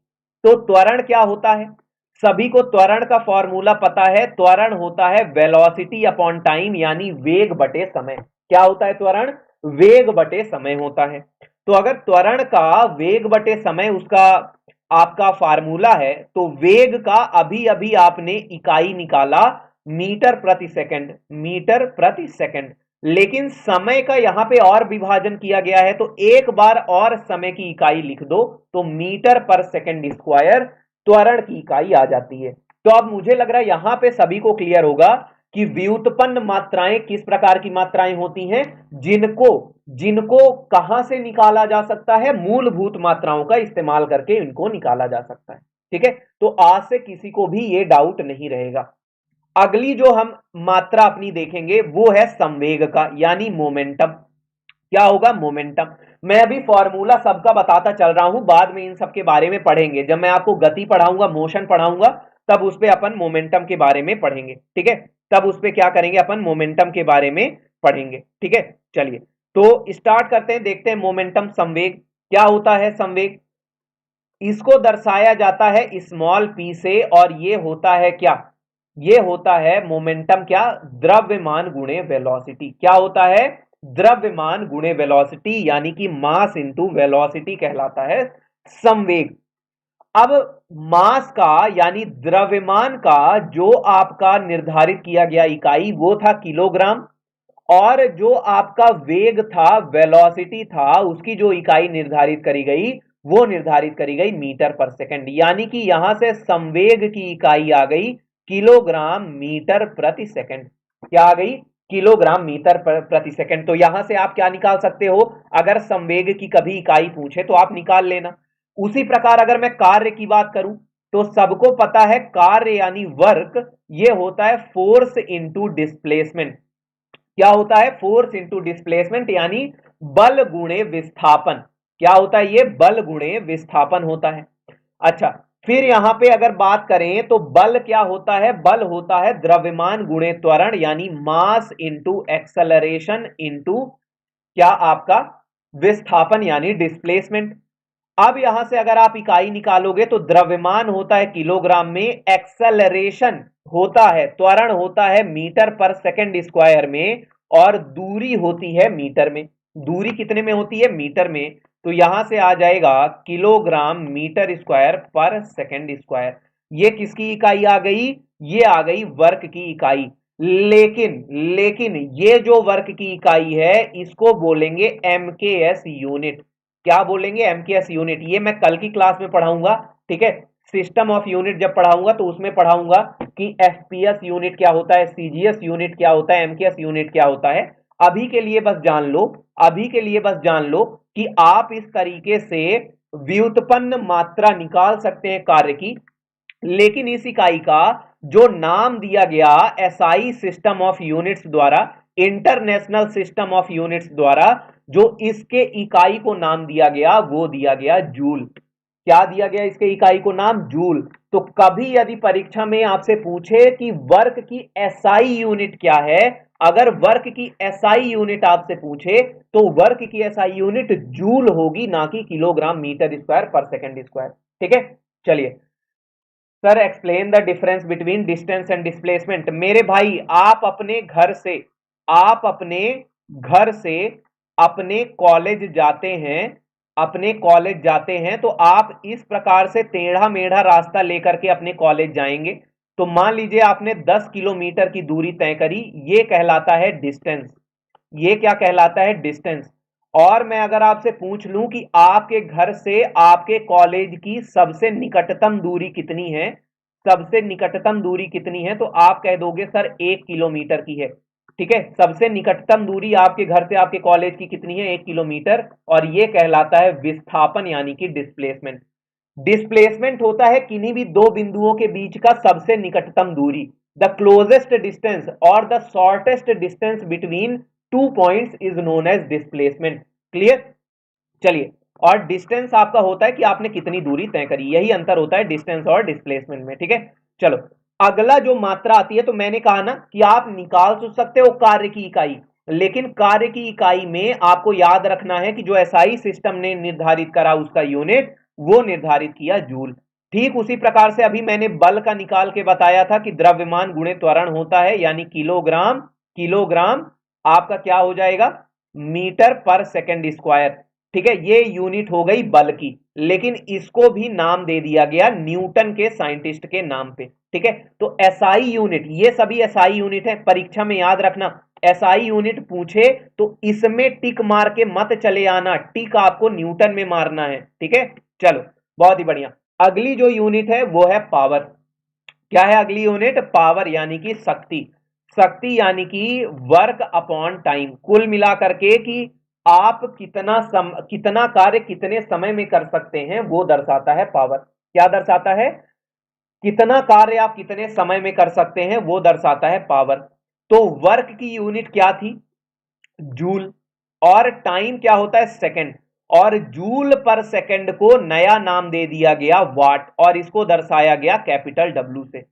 A: तो त्वरण क्या होता है? सभी को त्वरण का फॉर्मूला पता है। त्वरण होता है वेलोसिटी अपॉन टाइम, यानी वेग बटे समय। क्या होता है त्वरण? वेग बटे समय होता है। तो अगर त्वरण का वेग बटे समय उसका आपका फार्मूला है, तो वेग का अभी अभी आपने इकाई निकाला मीटर प्रति सेकंड, मीटर प्रति सेकंड। लेकिन समय का यहां पे और विभाजन किया गया है, तो एक बार और समय की इकाई लिख दो, तो मीटर पर सेकंड स्क्वायर त्वरण की इकाई आ जाती है। तो अब मुझे लग रहा है यहां पे सभी को क्लियर होगा कि व्युत्पन्न मात्राएं किस प्रकार की मात्राएं होती हैं, जिनको जिनको कहां से निकाला जा सकता है? मूलभूत मात्राओं का इस्तेमाल करके इनको निकाला जा सकता है। ठीक है, तो आज से किसी को भी ये डाउट नहीं रहेगा। अगली जो हम मात्रा अपनी देखेंगे वो है संवेग का, यानी मोमेंटम। क्या होगा? मोमेंटम। मैं अभी फॉर्मूला सबका बताता चल रहा हूं, बाद में इन सब के बारे में पढ़ेंगे। जब मैं आपको गति पढ़ाऊंगा, मोशन पढ़ाऊंगा, तब उस पे अपन मोमेंटम के बारे में पढ़ेंगे। ठीक है, तब उस पे क्या करेंगे? अपन मोमेंटम के बारे में पढ़ेंगे। ठीक है, चलिए तो स्टार्ट करते हैं, देखते हैं मोमेंटम, संवेग। क्या होता है संवेग? इसको दर्शाया जाता है स्मॉल पी से, और ये होता है क्या? ये होता है मोमेंटम क्या? द्रव्यमान गुणे वेलोसिटी। क्या होता है? द्रव्यमान गुणे वेलोसिटी, यानी कि मास इंटू वेलोसिटी कहलाता है संवेग। अब मास का यानी द्रव्यमान का जो आपका निर्धारित किया गया इकाई वो था किलोग्राम, और जो आपका वेग था, वेलोसिटी था, उसकी जो इकाई निर्धारित करी गई वो निर्धारित करी गई मीटर पर सेकंड। यानी कि यहां से संवेग की इकाई आ गई किलोग्राम मीटर प्रति सेकंड। क्या आ गई? किलोग्राम मीटर प्रति सेकंड। तो यहां से आप क्या निकाल सकते हो? अगर संवेग की कभी इकाई पूछे तो आप निकाल लेना। उसी प्रकार अगर मैं कार्य की बात करूं, तो सबको पता है कार्य यानी वर्क, ये होता है फोर्स इंटू डिस्प्लेसमेंट। क्या होता है? फोर्स इंटू डिस्प्लेसमेंट, यानी बल गुणे विस्थापन। क्या होता है? ये बल गुणे विस्थापन होता है। अच्छा, फिर यहां पे अगर बात करें तो बल क्या होता है? बल होता है द्रव्यमान गुणे त्वरण, यानी मास इंटू एक्सेलरेशन इंटू क्या आपका? विस्थापन, यानी डिस्प्लेसमेंट। अब यहां से अगर आप इकाई निकालोगे तो द्रव्यमान होता है किलोग्राम में, एक्सेलरेशन होता है, त्वरण होता है मीटर पर सेकंड स्क्वायर में, और दूरी होती है मीटर में। दूरी कितने में होती है? मीटर में। तो यहां से आ जाएगा किलोग्राम मीटर स्क्वायर पर सेकंड स्क्वायर। ये किसकी इकाई आ गई? ये आ गई वर्क की इकाई। लेकिन लेकिन ये जो वर्क की इकाई है इसको बोलेंगे एमकेएस यूनिट। क्या बोलेंगे? MKS unit. ये मैं कल की क्लास में पढ़ाऊंगा, ठीक है। सिस्टम ऑफ यूनिट जब पढ़ाऊंगा तो उसमें पढ़ाऊंगा कि एफपीएस यूनिट क्या होता है, सीजीएस यूनिट क्या होता है, एमकेएस यूनिट क्या होता है। अभी के लिए बस जान लो, अभी के लिए बस जान लो कि आप इस तरीके से व्युत्पन्न मात्रा निकाल सकते हैं कार्य की। लेकिन इस इकाई का जो नाम दिया गया एसआई सिस्टम ऑफ यूनिट्स द्वारा, इंटरनेशनल सिस्टम ऑफ यूनिट्स द्वारा, जो इसके इकाई को नाम दिया गया वो दिया गया जूल। क्या दिया गया इसके इकाई को नाम? जूल। तो कभी यदि परीक्षा में आपसे पूछे कि वर्क की एसआई यूनिट क्या है, अगर वर्क की एसआई यूनिट आपसे पूछे तो वर्क की एसआई यूनिट जूल होगी, ना कि किलोग्राम मीटर स्क्वायर पर सेकंड स्क्वायर। ठीक है, चलिए। Sir explain the difference between distance and displacement. मेरे भाई आप अपने घर से अपने कॉलेज जाते हैं, अपने कॉलेज जाते हैं तो आप इस प्रकार से टेढ़ा मेढ़ा रास्ता लेकर के अपने कॉलेज जाएंगे। तो मान लीजिए आपने 10 किलोमीटर की दूरी तय करी, ये कहलाता है डिस्टेंस। ये क्या कहलाता है? डिस्टेंस। और मैं अगर आपसे पूछ लूं कि आपके घर से आपके कॉलेज की सबसे निकटतम दूरी कितनी है, सबसे निकटतम दूरी कितनी है, तो आप कह दोगे सर 1 किलोमीटर की है। ठीक है, सबसे निकटतम दूरी आपके घर से आपके कॉलेज की कितनी है? 1 किलोमीटर। और यह कहलाता है विस्थापन यानी कि डिस्प्लेसमेंट। डिस्प्लेसमेंट होता है किन्हीं भी दो बिंदुओं के बीच का सबसे निकटतम दूरी, द क्लोजेस्ट डिस्टेंस और the shortest distance between two points is known as displacement. Clear? चलिए। और डिस्टेंस आपका होता है कि आपने कितनी दूरी तय करी, यही अंतर होता है डिस्टेंस और डिस्प्लेसमेंट में। ठीक है, चलो। अगला जो मात्रा आती है, तो मैंने कहा ना कि आप निकाल तो सकते हो कार्य की इकाई, लेकिन कार्य की इकाई में आपको याद रखना है कि जो एसआई सिस्टम ने निर्धारित करा उसका यूनिट, वो निर्धारित किया जूल। ठीक उसी प्रकार से अभी मैंने बल का निकाल के बताया था कि द्रव्यमान गुणे त्वरण होता है, यानी किलोग्राम, किलोग्राम आपका क्या हो जाएगा? मीटर पर सेकंड स्क्वायर। ठीक है, ये यूनिट हो गई बल की, लेकिन इसको भी नाम दे दिया गया न्यूटन के साइंटिस्ट के नाम पे। ठीक है, तो एसआई यूनिट, ये सभी एसआई यूनिट है, परीक्षा में याद रखना। एसआई यूनिट पूछे तो इसमें टिक मार के मत चले आना, टिक आपको न्यूटन में मारना है। ठीक है, चलो, बहुत ही बढ़िया। अगली जो यूनिट है वो है पावर। क्या है अगली यूनिट? पावर यानी कि शक्ति। शक्ति यानी कि वर्क अपॉन टाइम, कुल मिला करके कि आप कितना कार्य कितने समय में कर सकते हैं, वो दर्शाता है पावर। क्या दर्शाता है? कितना कार्य आप कितने समय में कर सकते हैं, वो दर्शाता है पावर। तो वर्क की यूनिट क्या थी? जूल। और टाइम क्या होता है? सेकंड। और जूल पर सेकंड को नया नाम दे दिया गया वाट, और इसको दर्शाया गया कैपिटल डब्ल्यू से।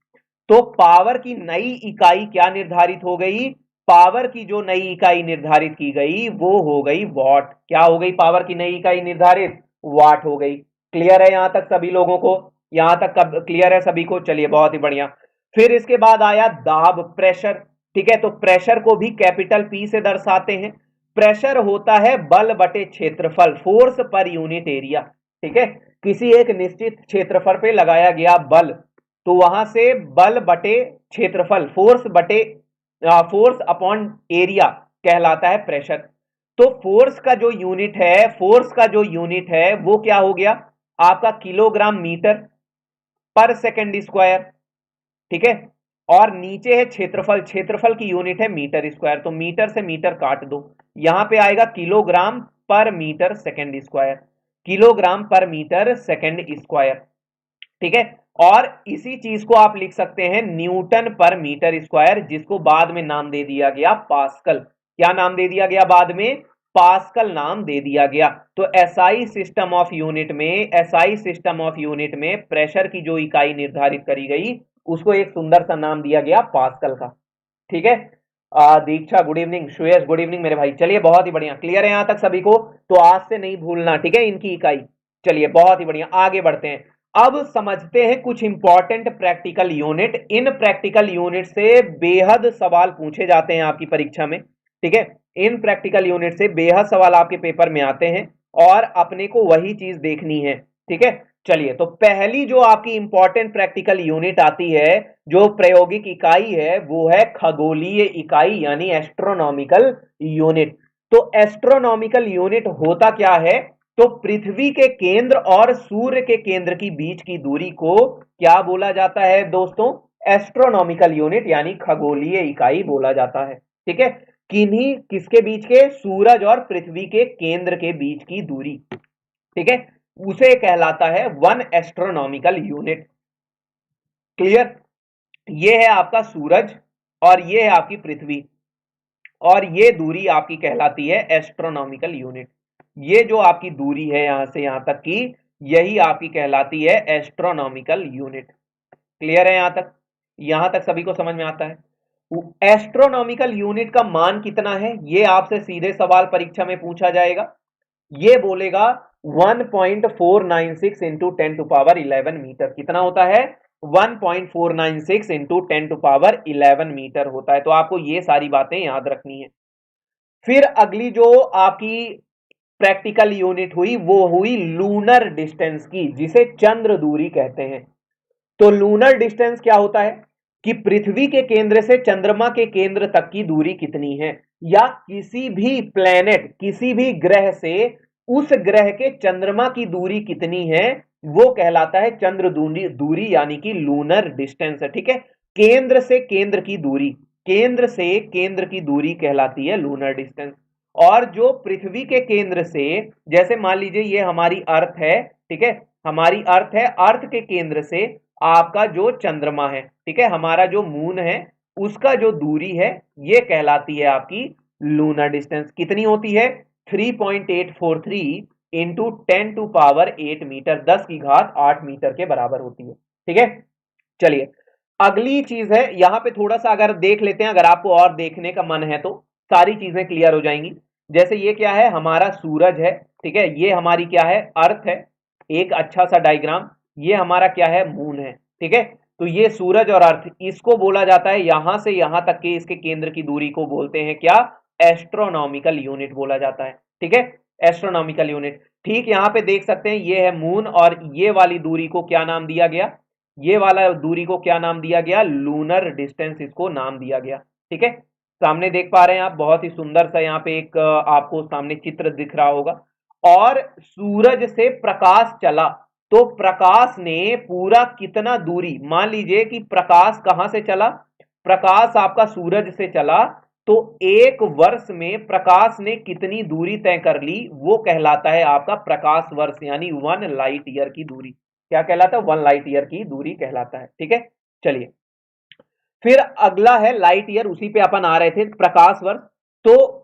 A: तो पावर की नई इकाई क्या निर्धारित हो गई? पावर की जो नई इकाई निर्धारित की गई वो हो गई वॉट। क्या हो गई पावर की नई इकाई निर्धारित? वाट हो गई। क्लियर है यहां तक सभी लोगों को? यहां तक कब क्लियर है सभी को? चलिए, बहुत ही बढ़िया। फिर इसके बाद आया दाब, प्रेशर। ठीक है, तो प्रेशर को भी कैपिटल पी से दर्शाते हैं। प्रेशर होता है बल बटे क्षेत्रफल, फोर्स पर यूनिट एरिया। ठीक है, किसी एक निश्चित क्षेत्रफल पे लगाया गया बल, तो वहां से बल बटे क्षेत्रफल, फोर्स अपॉन एरिया कहलाता है प्रेशर। तो फोर्स का जो यूनिट है, फोर्स का जो यूनिट है वो क्या हो गया आपका? किलोग्राम मीटर पर सेकंड स्क्वायर। ठीक है, और नीचे है क्षेत्रफल, क्षेत्रफल की यूनिट है मीटर स्क्वायर, तो मीटर से मीटर काट दो, यहां पे आएगा किलोग्राम पर मीटर सेकंड स्क्वायर, किलोग्राम पर मीटर सेकंड स्क्वायर। ठीक है, और इसी चीज को आप लिख सकते हैं न्यूटन पर मीटर स्क्वायर, जिसको बाद में नाम दे दिया गया पास्कल। क्या नाम दे दिया गया बाद में? पास्कल नाम दे दिया गया। तो एसआई सिस्टम ऑफ यूनिट में, एसआई सिस्टम ऑफ यूनिट में प्रेशर की जो इकाई निर्धारित करी गई उसको एक सुंदर सा नाम दिया गया पास्कल का। ठीक है, दीक्षा गुड इवनिंग, सुयश गुड इवनिंग मेरे भाई। चलिए, बहुत ही बढ़िया, क्लियर है यहां तक सभी को? तो आज से नहीं भूलना, ठीक है, इनकी इकाई। चलिए बहुत ही बढ़िया, आगे बढ़ते हैं। अब समझते हैं कुछ इंपॉर्टेंट प्रैक्टिकल यूनिट। इन प्रैक्टिकल यूनिट से बेहद सवाल पूछे जाते हैं आपकी परीक्षा में, ठीक है। इन प्रैक्टिकल यूनिट से बेहद सवाल आपके पेपर में आते हैं और अपने को वही चीज देखनी है, ठीक है। चलिए, तो पहली जो आपकी इंपॉर्टेंट प्रैक्टिकल यूनिट आती है, जो प्रायोगिक इकाई है, वो है खगोलीय इकाई यानी एस्ट्रोनॉमिकल यूनिट। तो एस्ट्रोनॉमिकल यूनिट होता क्या है? तो पृथ्वी के केंद्र और सूर्य के केंद्र की बीच की दूरी को क्या बोला जाता है दोस्तों? एस्ट्रोनॉमिकल यूनिट यानी खगोलीय इकाई बोला जाता है, ठीक है। किन्हीं किसके बीच के? सूरज और पृथ्वी के केंद्र के बीच की दूरी, ठीक है, उसे कहलाता है वन एस्ट्रोनॉमिकल यूनिट। क्लियर? ये है आपका सूरज और ये है आपकी पृथ्वी, और ये दूरी आपकी कहलाती है एस्ट्रोनॉमिकल यूनिट। ये जो आपकी दूरी है यहां से यहां तक की, यही आपकी कहलाती है एस्ट्रोनॉमिकल यूनिट। क्लियर है? यहां तक सभी को समझ में आता है? एस्ट्रोनॉमिकल यूनिट का मान कितना है, ये आपसे सीधे सवाल परीक्षा में पूछा जाएगा। ये बोलेगा 1.496 इंटू 10⁻11 मीटर। कितना होता है? 1.496 इंटू 10⁻11 मीटर होता है। तो आपको ये सारी बातें याद रखनी है। फिर अगली जो आपकी प्रैक्टिकल यूनिट हुई, वो हुई लूनर डिस्टेंस की, जिसे चंद्र दूरी कहते हैं। तो लूनर डिस्टेंस क्या होता है कि पृथ्वी के केंद्र से चंद्रमा के केंद्र तक की दूरी कितनी है, या किसी भी प्लेनेट, किसी भी ग्रह से उस ग्रह के चंद्रमा की दूरी कितनी है, वो कहलाता है चंद्र दूरी यानी कि लूनर डिस्टेंस, ठीक है। केंद्र से केंद्र की दूरी, केंद्र से केंद्र की दूरी कहलाती है लूनर डिस्टेंस। और जो पृथ्वी के केंद्र से, जैसे मान लीजिए ये हमारी अर्थ है, ठीक है, हमारी अर्थ है, अर्थ के केंद्र से आपका जो चंद्रमा है, ठीक है, हमारा जो मून है, उसका जो दूरी है, ये कहलाती है आपकी लूनर डिस्टेंस। कितनी होती है? 3.843 इंटू 10⁸ मीटर, 10⁸ मीटर के बराबर होती है, ठीक है। चलिए, अगली चीज है, यहां पे थोड़ा सा अगर देख लेते हैं, अगर आपको और देखने का मन है तो सारी चीजें क्लियर हो जाएंगी। जैसे ये क्या है? हमारा सूरज है, ठीक है, ये हमारी क्या है? अर्थ है, एक अच्छा सा डायग्राम। ये हमारा क्या है? मून है, ठीक है। तो ये सूरज और अर्थ, इसको बोला जाता है, यहां से यहां तक के इसके केंद्र की दूरी को बोलते हैं क्या? एस्ट्रोनॉमिकल यूनिट बोला जाता है, ठीक है, एस्ट्रोनॉमिकल यूनिट। ठीक, यहां पे देख सकते हैं, ये है मून, और ये वाली दूरी को क्या नाम दिया गया? ये वाला दूरी को क्या नाम दिया गया? लूनर डिस्टेंस इसको नाम दिया गया, ठीक है। सामने देख पा रहे हैं आप, बहुत ही सुंदर सा यहाँ पे एक आपको सामने चित्र दिख रहा होगा। और सूरज से प्रकाश चला, तो प्रकाश ने पूरा कितना दूरी, मान लीजिए कि प्रकाश कहां से चला? प्रकाश आपका सूरज से चला, तो एक वर्ष में प्रकाश ने कितनी दूरी तय कर ली, वो कहलाता है आपका प्रकाश वर्ष, यानी 1 लाइट ईयर की दूरी। क्या कहलाता है? 1 लाइट ईयर की दूरी कहलाता है, ठीक है। चलिए, फिर अगला है लाइट ईयर, उसी पे अपन आ रहे थे, प्रकाश वर्ष। तो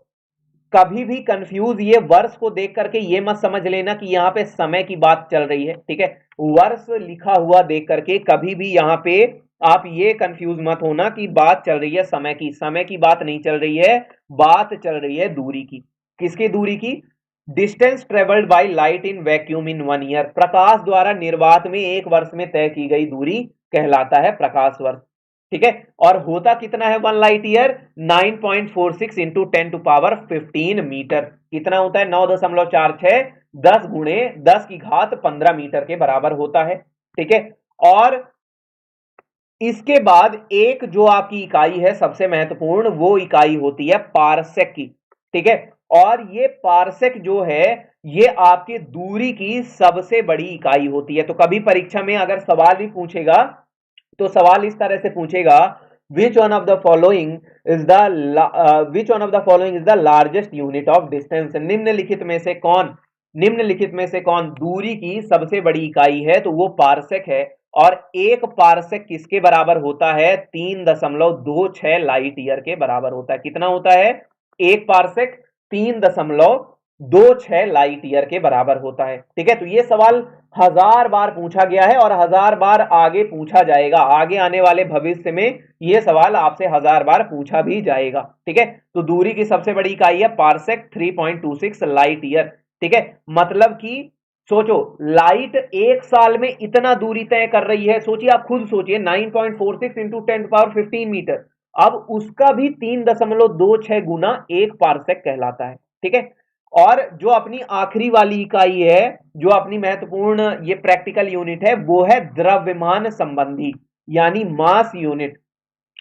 A: कभी भी कंफ्यूज ये वर्ष को देख करके ये मत समझ लेना कि यहाँ पे समय की बात चल रही है, ठीक है। वर्ष लिखा हुआ देख करके कभी भी यहाँ पे आप ये कंफ्यूज मत होना कि बात चल रही है समय की। समय की बात नहीं चल रही है, बात चल रही है दूरी की। किसकी दूरी की? Distance travelled by light in vacuum in 1 year. प्रकाश द्वारा निर्वात में एक वर्ष में तय की गई दूरी कहलाता है प्रकाश वर्ष, ठीक है। और होता कितना है 1 लाइट ईयर? 9.46 into 10⁻15 metre. कितना होता है? 9.46, 10 गुणे 10⁻15 मीटर के बराबर होता है, ठीक है। और इसके बाद एक जो आपकी इकाई है सबसे महत्वपूर्ण, वो इकाई होती है पारसेक की, ठीक है। और ये पारसेक जो है, ये आपकी दूरी की सबसे बड़ी इकाई होती है। तो कभी परीक्षा में अगर सवाल भी पूछेगा, तो सवाल इस तरह से पूछेगा, which one of the following is the largest unit of distance? निम्नलिखित में से कौन दूरी की सबसे बड़ी इकाई है? तो वो पारसेक है। और एक पारसेक किसके बराबर होता है? 3.26 लाइट ईयर के बराबर होता है। कितना होता है? एक पारसेक 3.26 लाइट ईयर के बराबर होता है, ठीक है। तो ये सवाल 1000 बार पूछा गया है और 1000 बार आगे पूछा जाएगा। आगे आने वाले भविष्य में ये सवाल आपसे 1000 बार पूछा भी जाएगा, ठीक है। तो दूरी की सबसे बड़ी इकाई है पारसेक, 3.26 लाइट ईयर, ठीक है। मतलब कि सोचो, लाइट एक साल में इतना दूरी तय कर रही है, सोचिए, आप खुद सोचिए, 9.46 into 10 to the power 15 metre. अब उसका भी 3.26 गुना 1 पारसेक कहलाता है, ठीक है। और जो अपनी आखिरी वाली इकाई है, जो अपनी महत्वपूर्ण ये प्रैक्टिकल यूनिट है, वो है द्रव्यमान संबंधी, यानी मास यूनिट,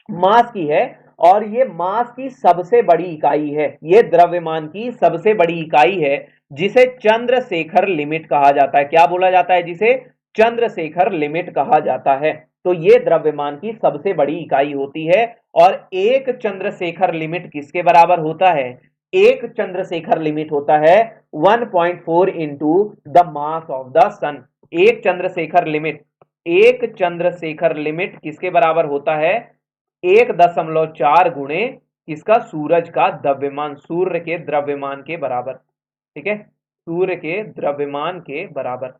A: मास की है। और ये मास की सबसे बड़ी इकाई है, ये द्रव्यमान की सबसे बड़ी इकाई है, जिसे चंद्रशेखर लिमिट कहा जाता है। क्या बोला जाता है? जिसे चंद्रशेखर लिमिट कहा जाता है। तो ये द्रव्यमान की सबसे बड़ी इकाई होती है। और एक चंद्रशेखर लिमिट किसके बराबर होता है? एक चंद्रशेखर लिमिट होता है 1.4 into the mass of the sun. एक चंद्रशेखर लिमिट, एक चंद्रशेखर लिमिट किसके बराबर होता है? 1.4 गुणे किसका? सूरज का द्रव्यमान, सूर्य के द्रव्यमान के बराबर, ठीक है, सूर्य के द्रव्यमान के बराबर।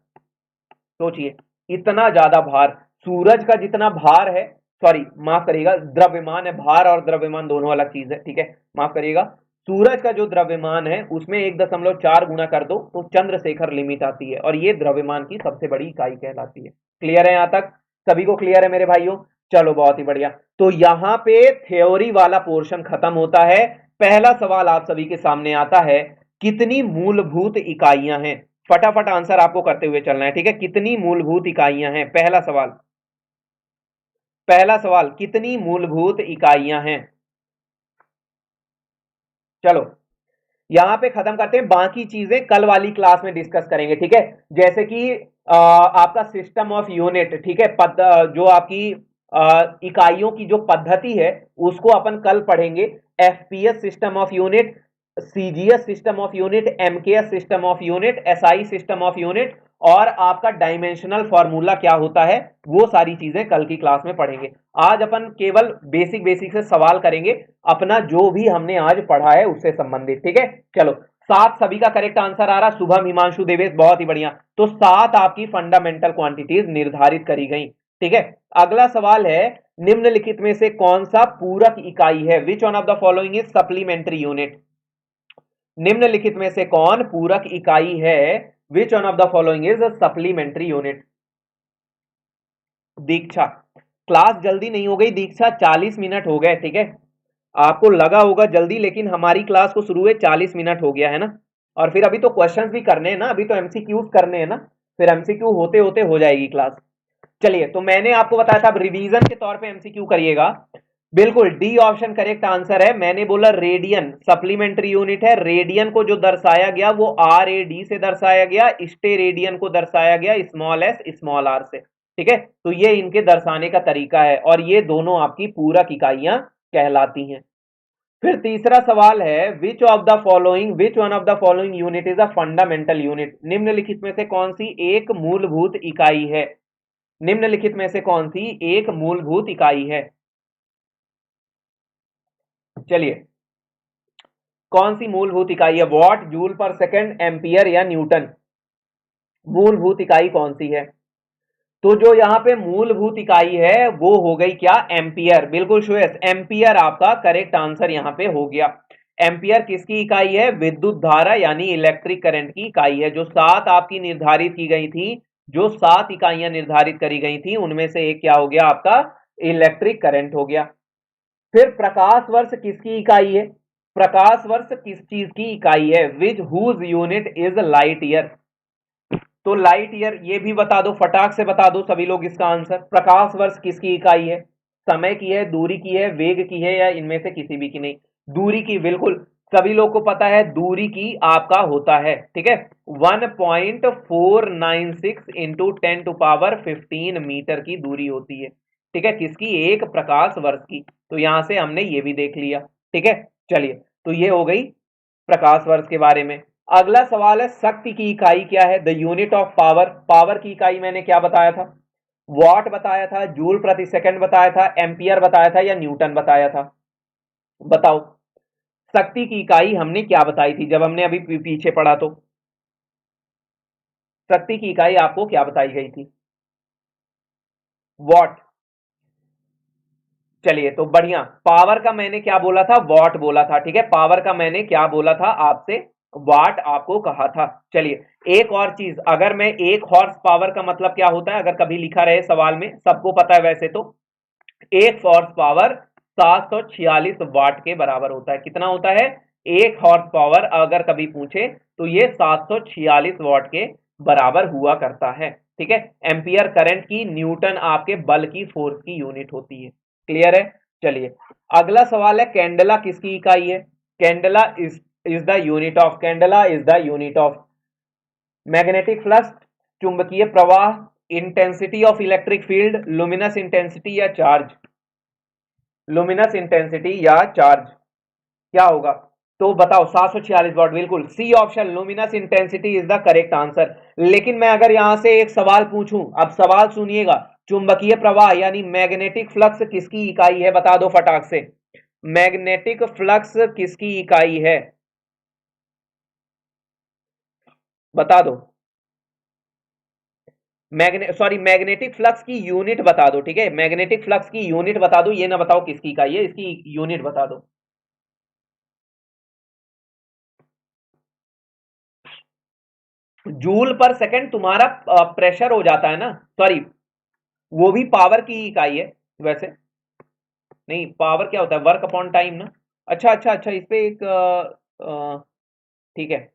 A: सोचिए, इतना ज्यादा भार, सूरज का जितना भार है, सॉरी माफ करिएगा, द्रव्यमान है, भार और द्रव्यमान दोनों अलग चीज है, ठीक है, माफ करिएगा। सूरज का जो द्रव्यमान है उसमें 1.4 गुना कर दो तो चंद्रशेखर लिमिट आती है, और ये द्रव्यमान की सबसे बड़ी इकाई कहलाती है। क्लियर है? यहां तक सभी को क्लियर है मेरे भाइयों? चलो बहुत ही बढ़िया। तो यहां पे थ्योरी वाला पोर्शन खत्म होता है। पहला सवाल आप सभी के सामने आता है, कितनी मूलभूत इकाइयां हैं? फटाफट आंसर आपको करते हुए चलना है, ठीक है। कितनी मूलभूत इकाइयां हैं? पहला सवाल, पहला सवाल, कितनी मूलभूत इकाइयां हैं? चलो यहां पे खत्म करते हैं, बाकी चीजें कल वाली क्लास में डिस्कस करेंगे, ठीक है। जैसे कि आपका सिस्टम ऑफ यूनिट, ठीक है, जो आपकी इकाइयों की जो पद्धति है उसको अपन कल पढ़ेंगे। FPS system of unit, CGS system of unit, MKS system of unit, SI system of unit, और आपका डायमेंशनल फॉर्मूला क्या होता है, वो सारी चीजें कल की क्लास में पढ़ेंगे। आज अपन केवल बेसिक बेसिक से सवाल करेंगे, अपना जो भी हमने आज पढ़ा है उससे संबंधित, ठीक है। चलो, 7 सभी का करेक्ट आंसर आ रहा, शुभम, हिमांशु, देवेश, बहुत ही बढ़िया। तो 7 आपकी फंडामेंटल क्वांटिटीज निर्धारित करी गई, ठीक है। अगला सवाल है, निम्नलिखित में से कौन सा पूरक इकाई है? Which one of the following is supplementary unit? निम्नलिखित में से कौन पूरक इकाई है? Which one of the following is supplementary unit? Diksha, class जल्दी नहीं हो गई दीक्षा, 40 मिनट हो गए, ठीक है। आपको लगा होगा जल्दी, लेकिन हमारी क्लास को शुरू हुए 40 मिनट हो गया है ना। और फिर अभी तो क्वेश्चंस भी करने हैं ना, अभी तो एमसीक्यूज करने हैं ना, फिर एमसीक्यू होते होते हो जाएगी क्लास। चलिए, तो मैंने आपको बताया था, अब रिवीजन के तौर पे एमसीक्यू करिएगा। बिल्कुल डी ऑप्शन करेक्ट आंसर है। मैंने बोला रेडियन सप्लीमेंट्री यूनिट है। रेडियन को जो दर्शाया गया वो आर ए डी से दर्शाया गया, स्टे रेडियन को दर्शाया गया स्मॉल एस स्मॉल आर से, ठीक है। तो ये इनके दर्शाने का तरीका है, और ये दोनों आपकी पूरक इकाइयां कहलाती हैं। फिर तीसरा सवाल है, which one of the following unit is a fundamental unit? निम्नलिखित में से कौन सी एक मूलभूत इकाई है? निम्नलिखित में से कौन सी एक मूलभूत इकाई है? चलिए, कौन सी मूलभूत इकाई है? वॉट, जूल पर सेकंड, एम्पियर या न्यूटन? मूलभूत इकाई कौन सी है? तो जो यहां पे मूलभूत इकाई है वो हो गई क्या? एम्पियर। बिल्कुल सुयस, एम्पियर आपका करेक्ट आंसर यहां पे हो गया। एम्पियर किसकी इकाई है? विद्युत धारा यानी इलेक्ट्रिक करंट की इकाई है। जो 7 आपकी निर्धारित की गई थी, जो 7 इकाइयां निर्धारित करी गई थी, उनमें से एक क्या हो गया आपका? इलेक्ट्रिक करंट हो गया। फिर प्रकाश वर्ष किसकी इकाई है? प्रकाश वर्ष किस चीज की इकाई है? Which whose unit is light year? तो लाइट ईयर ये भी बता दो, फटाक से बता दो सभी लोग इसका आंसर। प्रकाश वर्ष किसकी इकाई है? समय की है, दूरी की है, वेग की है, या इनमें से किसी भी की नहीं? दूरी की, बिल्कुल सभी लोग को पता है, दूरी की आपका होता है, ठीक है, 1.496 into 10 to the power 15 metre की दूरी होती है, ठीक है, किसकी? एक प्रकाश वर्ष की। तो यहां से हमने ये भी देख लिया, ठीक है। चलिए, तो ये हो गई प्रकाश वर्ष के बारे में। अगला सवाल है, शक्ति की इकाई क्या है? The unit of power. Power की इकाई मैंने क्या बताया था? वॉट बताया था, जूल प्रति सेकंड बताया था, एम्पियर बताया था, या न्यूटन बताया था? बताओ, शक्ति की इकाई हमने क्या बताई थी जब हमने अभी पीछे पढ़ा? तो शक्ति की इकाई आपको क्या बताई गई थी? वॉट। चलिए, तो बढ़िया, पावर का मैंने क्या बोला था? वॉट बोला था, ठीक है। पावर का मैंने क्या बोला था आपसे? वाट आपको कहा था। चलिए एक और चीज, अगर मैं एक हॉर्स पावर का मतलब क्या होता है, अगर कभी लिखा रहे सवाल में, सबको पता है वैसे तो, एक हॉर्स पावर 746 वाट के बराबर होता है। कितना होता है? एक हॉर्स पावर अगर कभी पूछे तो ये 746 वाट के बराबर हुआ करता है। ठीक है, एम्पियर करंट की न्यूटन आपके बल की फोर्स की यूनिट होती है। क्लियर है? चलिए अगला सवाल है, कैंडला किसकी इकाई है? Candela is the unit of, candela is the unit of magnetic flux, चुंबकीय प्रवाह, intensity of electric field, luminous intensity या चार्ज। लुमिनस इंटेंसिटी या चार्ज क्या होगा? तो बताओ। 746 वॉट, बिल्कुल C option, luminous intensity is the correct answer. लेकिन मैं अगर यहां से एक सवाल पूछूं, अब सवाल सुनिएगा, चुंबकीय प्रवाह यानी मैग्नेटिक फ्लक्स किसकी इकाई है? बता दो फटाक से, मैग्नेटिक फ्लक्स किसकी इकाई है? बता दो। मैग्नेटिक फ्लक्स की यूनिट बता दो। ठीक है, मैग्नेटिक फ्लक्स की यूनिट बता दो, ये ना बताओ किसकी इकाई है, इसकी यूनिट बता दो। जूल पर सेकंड तुम्हारा प्रेशर हो जाता है ना, सॉरी, वो भी पावर की इकाई है वैसे। नहीं, पावर क्या होता है? वर्क अपॉन टाइम ना। अच्छा अच्छा अच्छा, इस पे एक ठीक है,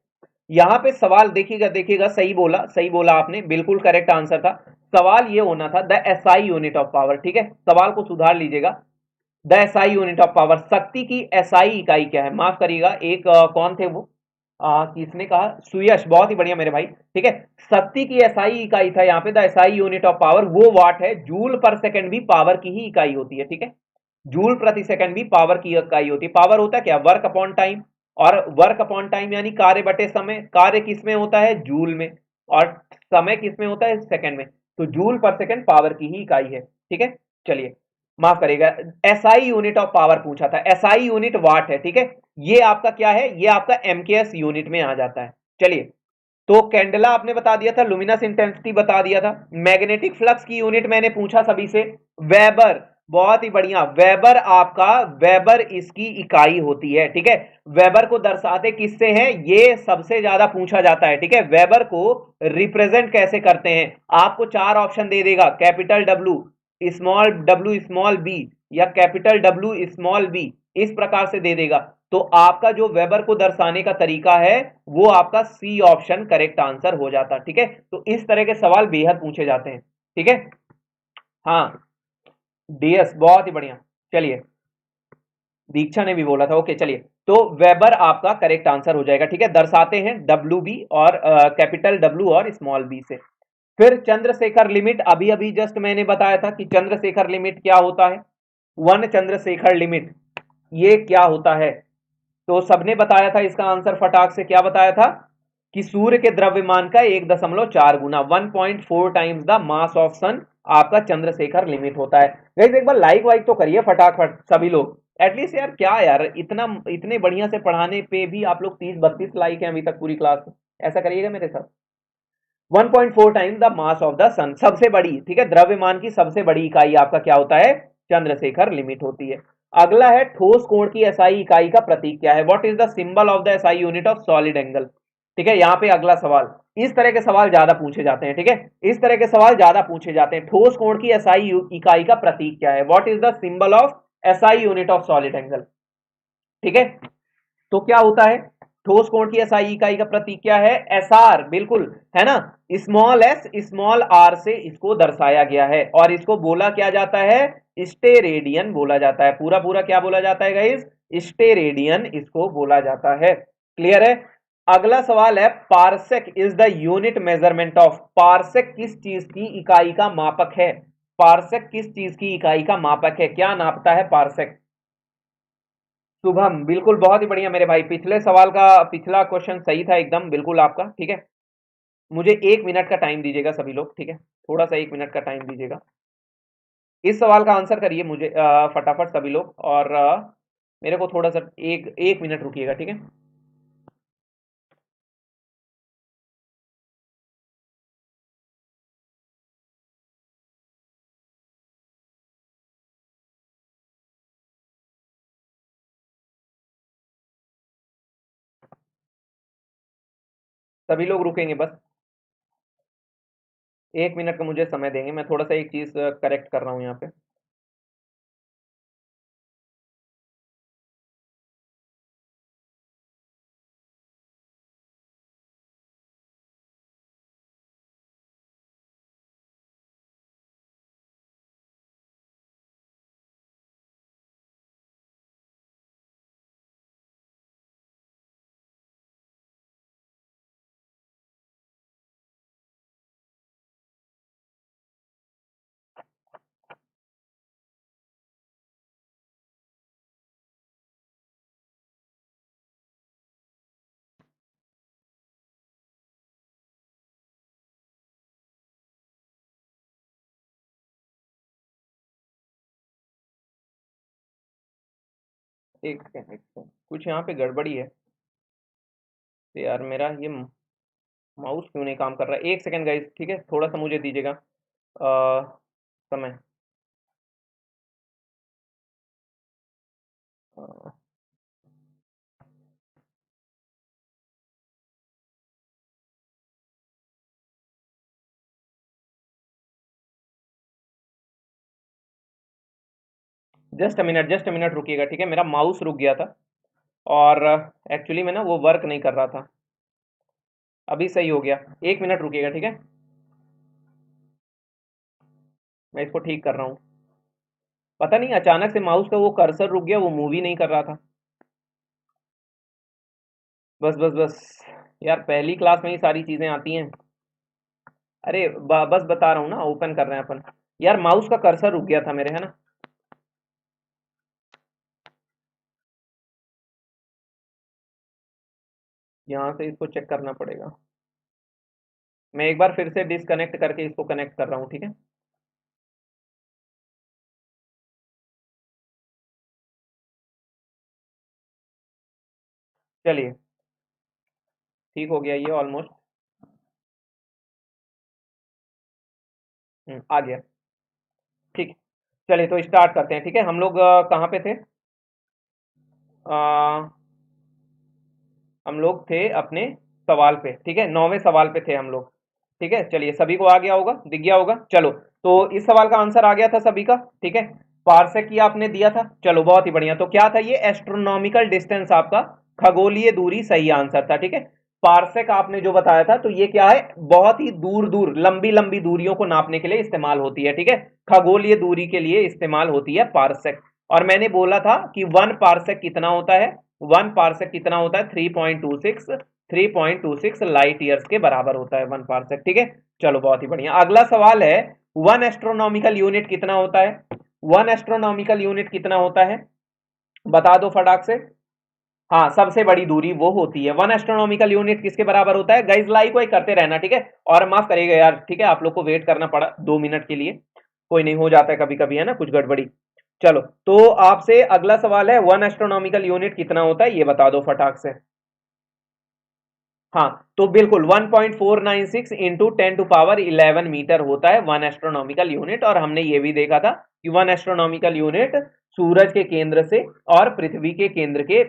A: यहां पे सवाल देखिएगा, देखिएगा, सही बोला, सही बोला आपने, बिल्कुल करेक्ट आंसर था। सवाल ये होना था the SI unit of power. ठीक है, सवाल को सुधार लीजिएगा। The SI unit of power, शक्ति की एसआई इकाई क्या है? माफ करिएगा, एक कौन थे वो, किसने कहा? सुयश, बहुत ही बढ़िया मेरे भाई। ठीक है, शक्ति की एसआई इकाई था यहाँ पे, the SI unit of power वो वाट है। जूल पर सेकंड भी पावर की ही इकाई होती है। ठीक है, जूल प्रति सेकंड भी पावर की इकाई होती है। पावर होता है क्या? वर्क अपॉन टाइम, और वर्क अपॉन टाइम यानी कार्य बटे समय। कार्य किस में होता है? जूल में, और समय किस में होता है? सेकंड में। तो जूल पर सेकंड पावर की ही इकाई है। ठीक है, चलिए, माफ करिएगा, एसआई यूनिट ऑफ पावर पूछा था, एसआई यूनिट वाट है। ठीक है, ये आपका क्या है? ये आपका एमकेएस यूनिट में आ जाता है। चलिए, तो कैंडला आपने बता दिया था, लुमिनस इंटेंसिटी बता दिया था, मैग्नेटिक फ्लक्स की यूनिट मैंने पूछा सभी से, वेबर। बहुत ही बढ़िया, वेबर आपका, वेबर इसकी इकाई होती है। ठीक है, वेबर को दर्शाते किससे हैं? ये सबसे ज्यादा पूछा जाता है। ठीक है, वेबर को रिप्रेजेंट कैसे करते हैं? आपको चार ऑप्शन दे देगा, capital W, small W small B, या कैपिटल डब्ल्यू स्मॉल बी, इस प्रकार से दे देगा। तो आपका जो वेबर को दर्शाने का तरीका है वो आपका सी ऑप्शन करेक्ट आंसर हो जाता। ठीक है, तो इस तरह के सवाल बेहद पूछे जाते हैं। ठीक है, हाँ, डीएस, बहुत ही बढ़िया। चलिए, दीक्षा ने भी बोला था, ओके चलिए, तो वेबर आपका करेक्ट आंसर हो जाएगा। ठीक है, दर्शाते हैं डब्ल्यू बी और कैपिटल डब्ल्यू और स्मॉल बी से। फिर चंद्रशेखर लिमिट, अभी अभी जस्ट मैंने बताया था कि चंद्रशेखर लिमिट क्या होता है। वन चंद्रशेखर लिमिट, ये क्या होता है? तो सबने बताया था इसका आंसर फटाक से, क्या बताया था? कि सूर्य के द्रव्यमान का 1.4 गुना, 1.4 टाइम्स द मास ऑफ सन आपका चंद्रशेखर लिमिट होता है। गाइस एक बार लाइक वाइक तो करिए फटाफट सभी लोग, एटलीस्ट यार, क्या यार, इतना इतने बढ़िया से पढ़ाने पे भी आप लोग 30-32 लाइक हैं अभी तक पूरी क्लास में। ऐसा करिएगा मेरे साथ। 1.4 times the mass of the sun, सबसे बड़ी, ठीक है, द्रव्यमान की सबसे बड़ी इकाई आपका क्या होता है? चंद्रशेखर लिमिट होती है। अगला है, ठोस कोण की एसआई इकाई का प्रतीक क्या है? What is the symbol of the SI unit of solid angle? ठीक है, यहाँ पे अगला सवाल, इस तरह के सवाल ज्यादा पूछे जाते हैं। ठीक है, इस तरह के सवाल ज्यादा पूछे जाते हैं। ठोस कोण की एसआई इकाई का प्रतीक क्या है? What is the symbol of SI unit of solid angle? ठीक है, तो क्या होता है? ठोस कोण की एसआई इकाई का प्रतीक क्या है? एस आर, बिल्कुल, है ना, स्मॉल एस स्मॉल आर से इसको दर्शाया गया है, और इसको बोला क्या जाता है? स्टेरेडियन बोला जाता है। पूरा पूरा क्या बोला जाता है गाइस? स्टेरेडियन इसको बोला जाता है। क्लियर है? अगला सवाल है, parsec is the unit measurement of, parsec किस चीज की इकाई का मापक है? पारसेक किस चीज की इकाई का मापक है? क्या नापता है पारसेक? शुभम, बिल्कुल, बहुत ही बढ़िया मेरे भाई, पिछले सवाल का पिछला क्वेश्चन सही था एकदम, बिल्कुल आपका। ठीक है, मुझे 1 मिनट का टाइम दीजिएगा सभी लोग। ठीक है, थोड़ा सा 1 मिनट का टाइम दीजिएगा, इस सवाल का आंसर करिए मुझे फटाफट सभी लोग, और मेरे को थोड़ा सा एक एक मिनट रुकिएगा। ठीक है। सभी लोग रुकेंगे बस, 1 मिनट का मुझे समय देंगे, मैं थोड़ा सा एक चीज करेक्ट कर रहा हूँ यहाँ पे। एक सेकंड, एक सेकंड, कुछ यहाँ पे गड़बड़ी है। तो यार मेरा ये माउस क्यों नहीं काम कर रहा है? एक सेकंड गाइस, ठीक है, थोड़ा सा मुझे दीजिएगा समय। जस्ट अ मिनट रुकिएगा, ठीक है, मेरा माउस रुक गया था और एक्चुअली में ना वो वर्क नहीं कर रहा था। अभी सही हो गया, 1 मिनट रुकिएगा, ठीक है, मैं इसको ठीक कर रहा हूँ। पता नहीं अचानक से माउस का वो कर्सर रुक गया, वो मूव ही नहीं कर रहा था। बस बस बस, यार पहली क्लास में ही सारी चीजें आती हैं। अरे बस बता रहा हूँ ना, ओपन कर रहे हैं अपन। यार माउस का कर्सर रुक गया था मेरे, है ना। यहाँ से इसको चेक करना पड़ेगा। मैं एक बार फिर से डिसकनेक्ट करके इसको कनेक्ट कर रहा हूँ, ठीक है। चलिए, ठीक हो गया ये ऑलमोस्ट। आ गया, ठीक है। चलिए तो स्टार्ट करते हैं, ठीक है। हम लोग कहाँ पे थे? अ, हम लोग थे अपने सवाल पे, ठीक है, 9वें सवाल पे थे हम लोग। ठीक है, चलिए सभी को आ गया होगा, दिख गया होगा। चलो, तो इस सवाल का आंसर आ गया था सभी का, ठीक है। पार्सेक की आपने दिया था, चलो बहुत ही बढ़िया। तो क्या था ये? एस्ट्रोनॉमिकल डिस्टेंस, आपका खगोलीय दूरी सही आंसर था, ठीक है। पार्सेक आपने जो बताया था, तो ये क्या है? बहुत ही दूर दूर, लंबी लंबी दूरियों को नापने के लिए इस्तेमाल होती है, ठीक है। खगोलीय दूरी के लिए इस्तेमाल होती है पार्सेक। और मैंने बोला था कि 1 पार्सेक कितना होता है? 1 पार्सेक कितना होता है? 3.26 लाइट ईयर्स के बराबर होता है 1 पार्सेक, ठीक है। चलो बहुत ही बढ़िया। अगला सवाल है, 1 एस्ट्रोनॉमिकल यूनिट कितना होता है? 1 एस्ट्रोनॉमिकल यूनिट कितना होता है? बता दो फटाक से। हाँ, सबसे बड़ी दूरी वो होती है। 1 एस्ट्रोनॉमिकल यूनिट किसके बराबर होता है? गाइस लाइक वाइक करते रहना, ठीक है। और माफ करिएगा यार, ठीक है, आप लोग को वेट करना पड़ा 2 मिनट के लिए। कोई नहीं, हो जाता है कभी कभी, है ना, कुछ गड़बड़ी। चलो, तो आपसे अगला सवाल है, 1 एस्ट्रोनॉमिकल यूनिट कितना होता है, ये बता दो फटाक से। हाँ, तो बिल्कुल 1.496 इंटू 10⁻11 मीटर होता है 1 एस्ट्रोनॉमिकल यूनिट। और हमने ये भी देखा था कि 1 एस्ट्रोनॉमिकल यूनिट सूरज के केंद्र से और पृथ्वी के केंद्र के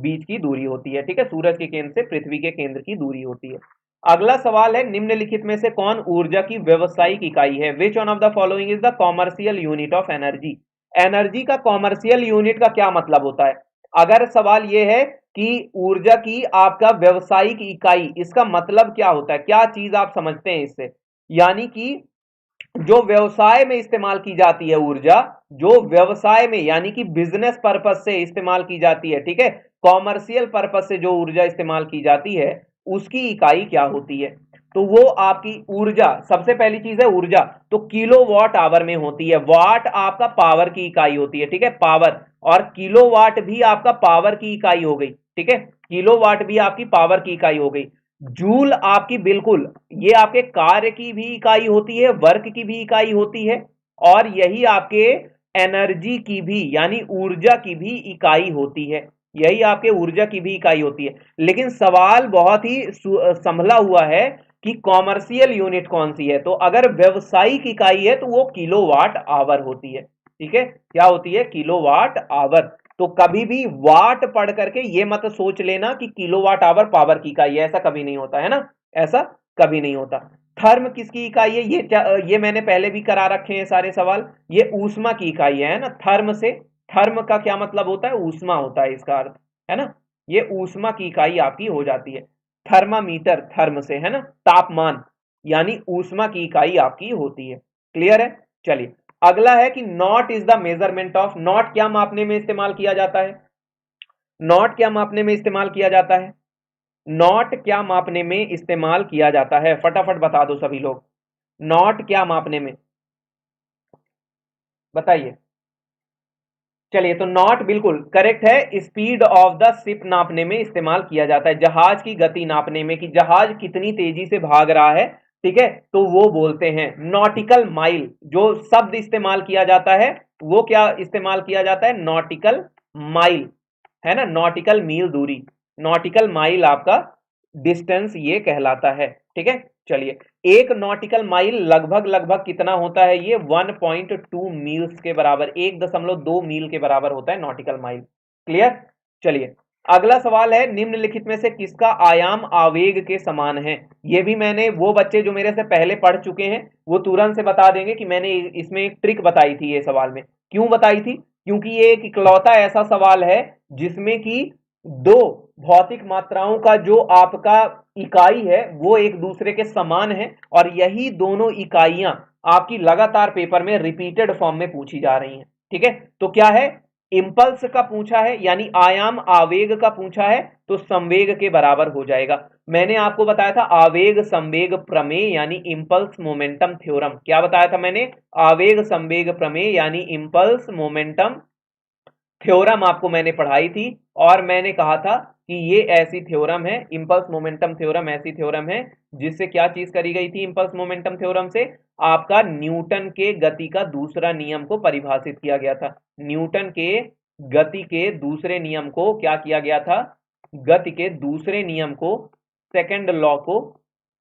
A: बीच की दूरी होती है, ठीक है। सूरज के केंद्र से पृथ्वी के केंद्र की दूरी होती है। अगला सवाल है, निम्नलिखित में से कौन ऊर्जा की व्यावसायिक इकाई है? Which one of the following is the commercial unit of energy? Energy का कॉमर्शियल यूनिट का क्या मतलब होता है? अगर सवाल यह है कि ऊर्जा की आपका व्यवसायिक इकाई, इसका मतलब क्या होता है? क्या चीज आप समझते हैं इससे? यानी कि जो व्यवसाय में इस्तेमाल की जाती है ऊर्जा, जो व्यवसाय में यानी कि बिजनेस पर्पस से इस्तेमाल की जाती है, ठीक है, कॉमर्शियल पर्पस से जो ऊर्जा इस्तेमाल की जाती है, उसकी इकाई क्या होती है? तो वो आपकी ऊर्जा, सबसे पहली चीज है ऊर्जा, तो किलो वाट आवर में होती है। वाट आपका पावर की इकाई होती है, ठीक है, पावर। और किलो वाट भी आपका पावर की इकाई हो गई, ठीक है, किलो वाट भी आपकी पावर की इकाई हो गई। जूल आपकी, बिल्कुल, ये आपके कार्य की भी इकाई होती है, वर्क की भी इकाई होती है, और यही आपके एनर्जी की भी यानी ऊर्जा की भी इकाई होती है। यही आपके ऊर्जा की भी इकाई होती है। लेकिन सवाल बहुत ही संभला हुआ है कि कॉमर्शियल यूनिट कौन सी है। तो अगर व्यवसायिक इकाई है तो वो किलोवाट आवर होती है, ठीक है। क्या होती है? Kilowatt hour. तो कभी भी वाट पढ़ करके ये मत सोच लेना कि किलोवाट आवर पावर की इकाई है, ऐसा कभी नहीं होता है ना, ऐसा कभी नहीं होता। थर्म किसकी इकाई है, ये मैंने पहले भी करा रखे हैं सारे सवाल। ये ऊष्मा की इकाई है ना, थर्म से, थर्म का क्या मतलब होता है, ऊष्मा होता है इसका अर्थ, है ना, ये ऊष्मा की इकाई आपकी हो जाती है। थर्मामीटर, थर्म से, है ना, तापमान, यानी ऊष्मा की इकाई आपकी होती है। क्लियर है। चलिए अगला है कि not is the measurement of, not क्या मापने में इस्तेमाल किया जाता है, नॉट क्या मापने में इस्तेमाल किया जाता है, नॉट क्या मापने में इस्तेमाल किया जाता है, फटाफट बता दो सभी लोग, नॉट क्या मापने में, बताइए। चलिए तो नॉट बिल्कुल करेक्ट है, स्पीड ऑफ द शिप नापने में इस्तेमाल किया जाता है, जहाज की गति नापने में कि जहाज कितनी तेजी से भाग रहा है, ठीक है, तो वो बोलते हैं नॉटिकल माइल। जो शब्द इस्तेमाल किया जाता है वो क्या इस्तेमाल किया जाता है, नॉटिकल माइल, है ना, नॉटिकल मील दूरी, नॉटिकल माइल आपका डिस्टेंस ये कहलाता है। ठीक है, चलिए एक नॉटिकल माइल लगभग लगभग कितना होता है, ये 1.2 मील्स के बराबर, 1.2 मील के बराबर होता है नॉटिकल माइल। क्लियर। चलिए अगला सवाल है, निम्नलिखित में से किसका आयाम आवेग के समान है। ये भी मैंने, वो बच्चे जो मेरे से पहले पढ़ चुके हैं वो तुरंत से बता देंगे कि मैंने इसमें एक ट्रिक बताई थी, ये सवाल में क्यों बताई थी, क्योंकि ये एक इकलौता ऐसा सवाल है जिसमें कि दो भौतिक मात्राओं का जो आपका इकाई है वो एक दूसरे के समान है, और यही दोनों इकाइयां आपकी लगातार पेपर में रिपीटेड फॉर्म में पूछी जा रही हैं। ठीक है, तो क्या है, इंपल्स का पूछा है यानी आयाम आवेग का पूछा है तो संवेग के बराबर हो जाएगा। मैंने आपको बताया था आवेग संवेग प्रमेय यानी इंपल्स मोमेंटम थ्योरम, क्या बताया था मैंने, आवेग संवेग प्रमेय यानी इंपल्स मोमेंटम थ्योरम आपको मैंने पढ़ाई थी, और मैंने कहा था कि ये ऐसी थ्योरम है, इंपल्स मोमेंटम थ्योरम ऐसी थ्योरम है जिससे क्या चीज करी गई थी, इंपल्स मोमेंटम थ्योरम से आपका न्यूटन के गति का दूसरा नियम को परिभाषित किया गया था। न्यूटन के गति के दूसरे नियम को क्या किया गया था, गति के दूसरे नियम को, सेकंड लॉ को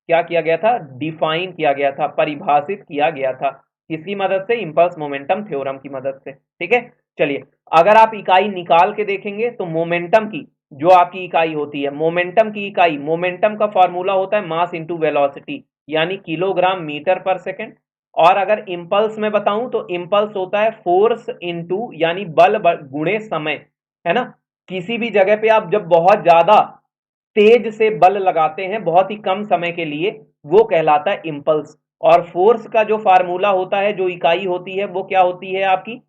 A: क्या किया गया था, डिफाइन किया गया था, परिभाषित किया गया था, किसकी मदद से, इंपल्स मोमेंटम थ्योरम की मदद से। ठीक है, चलिए अगर आप इकाई निकाल के देखेंगे तो मोमेंटम की जो आपकी इकाई होती है, मोमेंटम की इकाई, मोमेंटम का फॉर्मूला होता है मास इंटू वेलोसिटी यानी किलोग्राम मीटर पर सेकंड, और अगर इंपल्स में बताऊं तो इंपल्स होता है फोर्स इंटू यानी बल गुणे समय, है ना, किसी भी जगह पे आप जब बहुत ज्यादा तेज से बल लगाते हैं बहुत ही कम समय के लिए, वो कहलाता है इंपल्स। और फोर्स का जो फार्मूला होता है, जो इकाई होती है वो क्या होती है आपकी,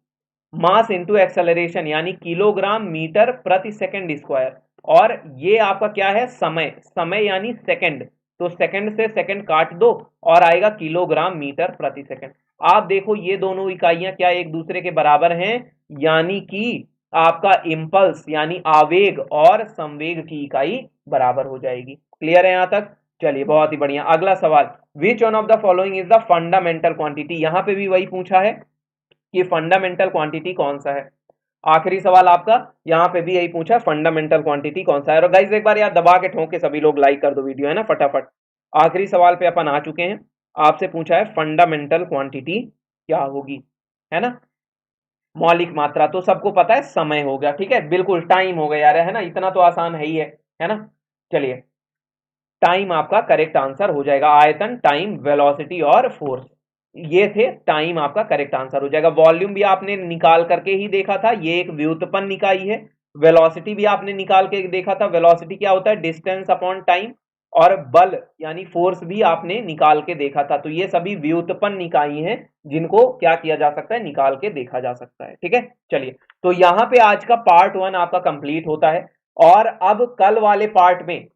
A: मास इंटू एक्सेलरेशन यानी किलोग्राम मीटर प्रति सेकंड स्क्वायर, और ये आपका क्या है, समय, समय यानी सेकंड, तो सेकंड से सेकंड काट दो और आएगा किलोग्राम मीटर प्रति सेकंड। आप देखो ये दोनों इकाइयां क्या एक दूसरे के बराबर हैं, यानी कि आपका इंपल्स यानी आवेग और संवेग की इकाई बराबर हो जाएगी। क्लियर है यहां तक। चलिए बहुत ही बढ़िया, अगला सवाल, which one of the following is the fundamental quantity, यहां पे भी वही पूछा है कि फंडामेंटल क्वांटिटी कौन सा है। आखिरी सवाल आपका यहां पे भी यही पूछा, फंडामेंटल क्वांटिटी कौन सा है। और गाइस एक बार यार दबा के ठोक के सभी लोग लाइक कर दो वीडियो, है ना, फटाफट। आखिरी सवाल पे अपन आ चुके हैं, आपसे पूछा है फंडामेंटल क्वांटिटी क्या होगी, है ना, मौलिक मात्रा तो सबको पता है समय हो गया, ठीक है, बिल्कुल टाइम हो गया यार, है ना, इतना तो आसान है ही है ना। चलिए टाइम आपका करेक्ट आंसर हो जाएगा, आयतन, टाइम, वेलोसिटी और फोर्स, ये थे, टाइम आपका करेक्ट आंसर हो जाएगा। वॉल्यूम भी आपने निकाल करके ही देखा था, ये एक व्युत्पन्न इकाई है। वेलोसिटी भी आपने निकाल के देखा था, वेलोसिटी क्या होता है, डिस्टेंस अपॉन टाइम, और बल यानी फोर्स भी आपने निकाल के देखा था। तो ये सभी व्युत्पन्न इकाई हैं जिनको क्या किया जा सकता है, निकाल के देखा जा सकता है। ठीक है, चलिए तो यहां पे आज का पार्ट 1 आपका कंप्लीट होता है, और अब कल वाले पार्ट में,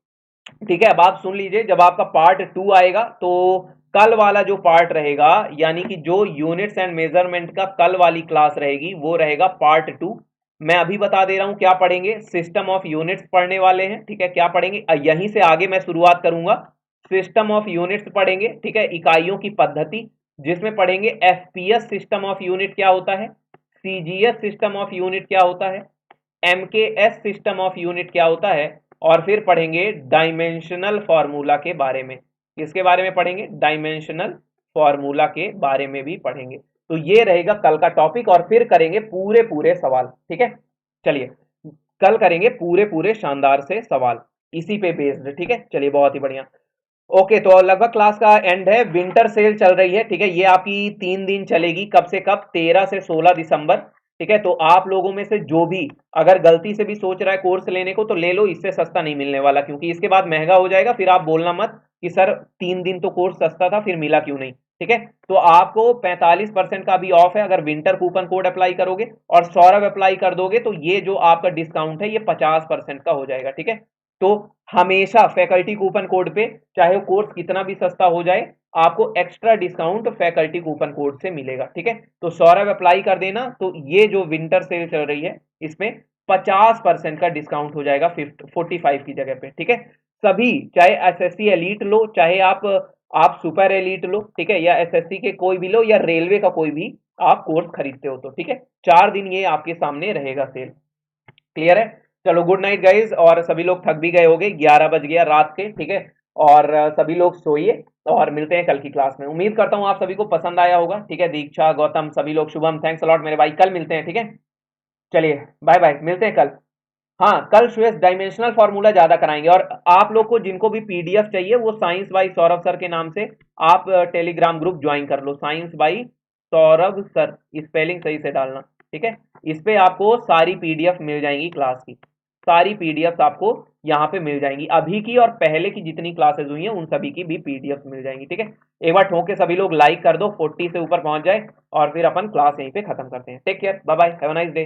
A: ठीक है, अब आप सुन लीजिए, जब आपका पार्ट 2 आएगा तो कल वाला जो पार्ट रहेगा यानी कि जो यूनिट्स एंड मेजरमेंट का कल वाली क्लास रहेगी वो रहेगा पार्ट 2। मैं अभी बता दे रहा हूं क्या पढ़ेंगे, सिस्टम ऑफ यूनिट्स पढ़ने वाले हैं। ठीक है, क्या पढ़ेंगे, यहीं से आगे मैं शुरुआत करूंगा, सिस्टम ऑफ यूनिट्स पढ़ेंगे, ठीक है, इकाइयों की पद्धति, जिसमें पढ़ेंगे एफपीएस सिस्टम ऑफ यूनिट क्या होता है, सीजीएस सिस्टम ऑफ यूनिट क्या होता है, एमकेएस सिस्टम ऑफ यूनिट क्या होता है, और फिर पढ़ेंगे डायमेंशनल फॉर्मूला के बारे में। किसके बारे में पढ़ेंगे, डायमेंशनल फॉर्मूला के बारे में भी पढ़ेंगे। तो ये रहेगा कल का टॉपिक, और फिर करेंगे पूरे पूरे सवाल। ठीक है, चलिए कल करेंगे पूरे पूरे शानदार से सवाल इसी पे बेस्ड, ठीक है। चलिए बहुत ही बढ़िया। ओके, तो लगभग क्लास का एंड है, विंटर सेल चल रही है, ठीक है। ये आपकी 3 दिन चलेगी, कब से कब, 13 से 16 दिसंबर, ठीक है। तो आप लोगों में से जो भी अगर गलती से भी सोच रहा है कोर्स लेने को, तो ले लो, इससे सस्ता नहीं मिलने वाला, क्योंकि इसके बाद महंगा हो जाएगा, फिर आप बोलना मत कि सर 3 दिन तो कोर्स सस्ता था फिर मिला क्यों नहीं, ठीक है। तो आपको 45% का भी ऑफ है अगर विंटर कूपन कोड अप्लाई करोगे, और सौरभ अप्लाई कर दोगे तो ये जो आपका डिस्काउंट है ये 50% का हो जाएगा, ठीक है। तो हमेशा फैकल्टी कूपन कोड पे, चाहे वो कोर्स कितना भी सस्ता हो जाए, आपको extra discount faculty coupon code से मिलेगा, ठीक है। तो सौरभ अप्लाई कर देना, तो ये जो विंटर सेल चल रही है इसमें 50% का डिस्काउंट हो जाएगा 45 की जगह पे, ठीक है। सभी, चाहे एसएससी एलीट लो, चाहे आप सुपर एलीट लो, ठीक है, या एसएससी के कोई भी लो, या रेलवे का कोई भी आप कोर्स खरीदते हो तो, ठीक है। 4 दिन ये आपके सामने रहेगा सेल। क्लियर है? चलो गुड नाइट गाइज, और सभी लोग थक भी गए होंगे, 11 बज गया रात के, ठीक है। और सभी लोग सोइए, और मिलते हैं कल की क्लास में। उम्मीद करता हूँ आप सभी को पसंद आया होगा, ठीक है। दीक्षा, गौतम, सभी लोग, शुभम, थैंक्स अलॉट मेरे भाई, कल मिलते हैं, ठीक है। चलिए बाय बाय, मिलते हैं कल। हाँ, कल सुयस डायमेंशनल फार्मूला ज्यादा कराएंगे, और आप लोग को जिनको भी पीडीएफ चाहिए वो साइंस बाई सौरभ सर के नाम से आप टेलीग्राम ग्रुप ज्वाइन कर लो, science by Saurabh sir, spelling सही से डालना, ठीक है। इस पे आपको सारी पीडीएफ मिल जाएंगी क्लास की, सारी पीडीएफ आपको यहाँ पे मिल जाएंगी, अभी की और पहले की जितनी क्लासेस हुई हैं उन सभी की भी पीडीएफ मिल जाएंगी, ठीक है। एक बार ठोक के सभी लोग लाइक कर दो, 40 से ऊपर पहुंच जाए, और फिर अपन क्लास यहीं पे खत्म करते हैं। Take care, bye bye, have a nice day.